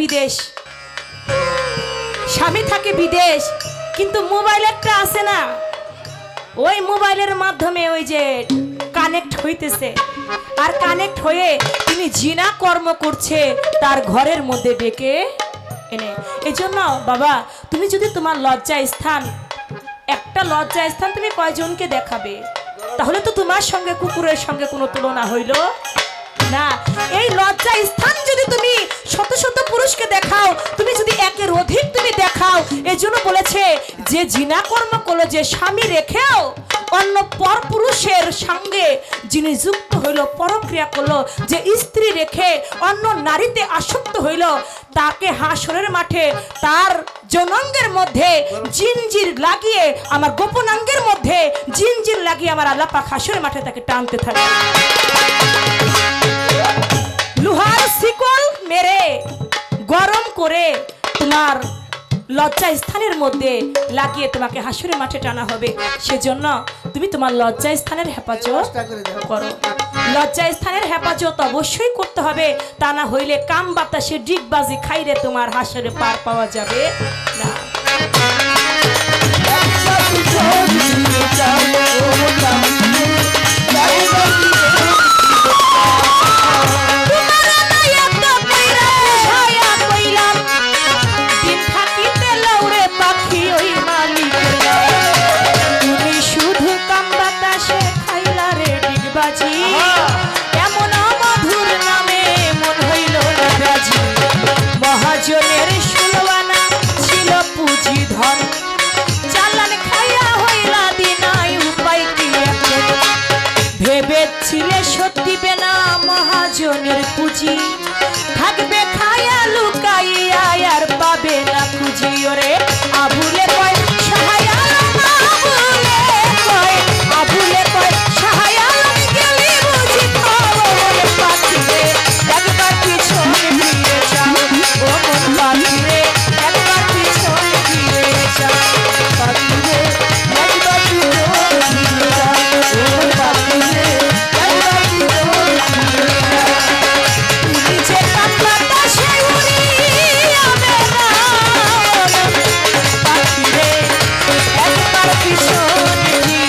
বিদেশ, কিন্তু মোবাইল একটা আছে না, ওই মোবাইলের মাধ্যমে ওই যে কানেক্ট হইতেছে, আর কানেক্ট হয়ে তিনি জিনা কর্ম করছে তার ঘরের মধ্যে ডেকে এনে। এই জন্য বাবা, তুমি যদি তোমার একটা লজ্জা স্থান তুমি কয়জনকে দেখাবে? তাহলে তো তোমার সঙ্গে কুকুরের সঙ্গে কোনো তুলনা হইল না। এই লজ্জা স্থান যদি তুমি শত শত পুরুষকে দেখাও, তুমি যদি একের অধিক তুমি দেখাও, এই জন্য বলেছে যে জিনা কর্ম করলো, যে স্বামী রেখেও অন্য পর পুরুষের সঙ্গে যিনি যুক্ত হইল, পরক্রিয়া করলো, যে স্ত্রী রেখে অন্য নারীতে আসক্ত হইল, তাকে হাসরের মাঠে তার যৌনাঙ্গের মধ্যে জিনজির লাগিয়ে, আমার গোপনাঙ্গের মধ্যে জিনজির লাগিয়ে আমার আল্লাহ পাক হাসরের মাঠে তাকে টানতে থাকে। লোহার শিকল মেরে গরম করে তোমার লজ্জা স্থানের মধ্যে লাগিয়ে তোমাকে হাসরের মাঠে টানা হবে। সেজন্য তুমি তোমার লজ্জা স্থানের হেফাজত করো। লজ্জা স্থানের হেফাজত অবশ্যই করতে হবে, তা না হইলে কাম বাতাসে ডিগবাজি খাইরে তোমার হাসরে পার পাওয়া যাবে না। মহাজনের 16 আনা ছিল পুঁজি ধন, চালান খাইয়া হইলা দিনাই উপায় কি এখন? ভেবেছিলে সত্যি বেনা মহাজনের পুঁজি, থাকবে খায়া লুকাইয়া আর পাবে না খুঁজি। ওরে আবুলে কয় সহায় আবুলে কয় সহায় গেলি বুঝি খবর পাঠিয়ে, একবার পিছনে ফিরে যাও ও মন পাঠিয়ে, একবার পিছনে ফিরে যাও পাঠিয়ে, একবার পিছনে ফিরে যাও ও মন পাঠিয়ে, একবার পিছনে ফিরে যাও। তুমি যে কান্নাটা সে উড়িয়া বেড়াও পাঠিয়ে, একবার পিছনে ফিরে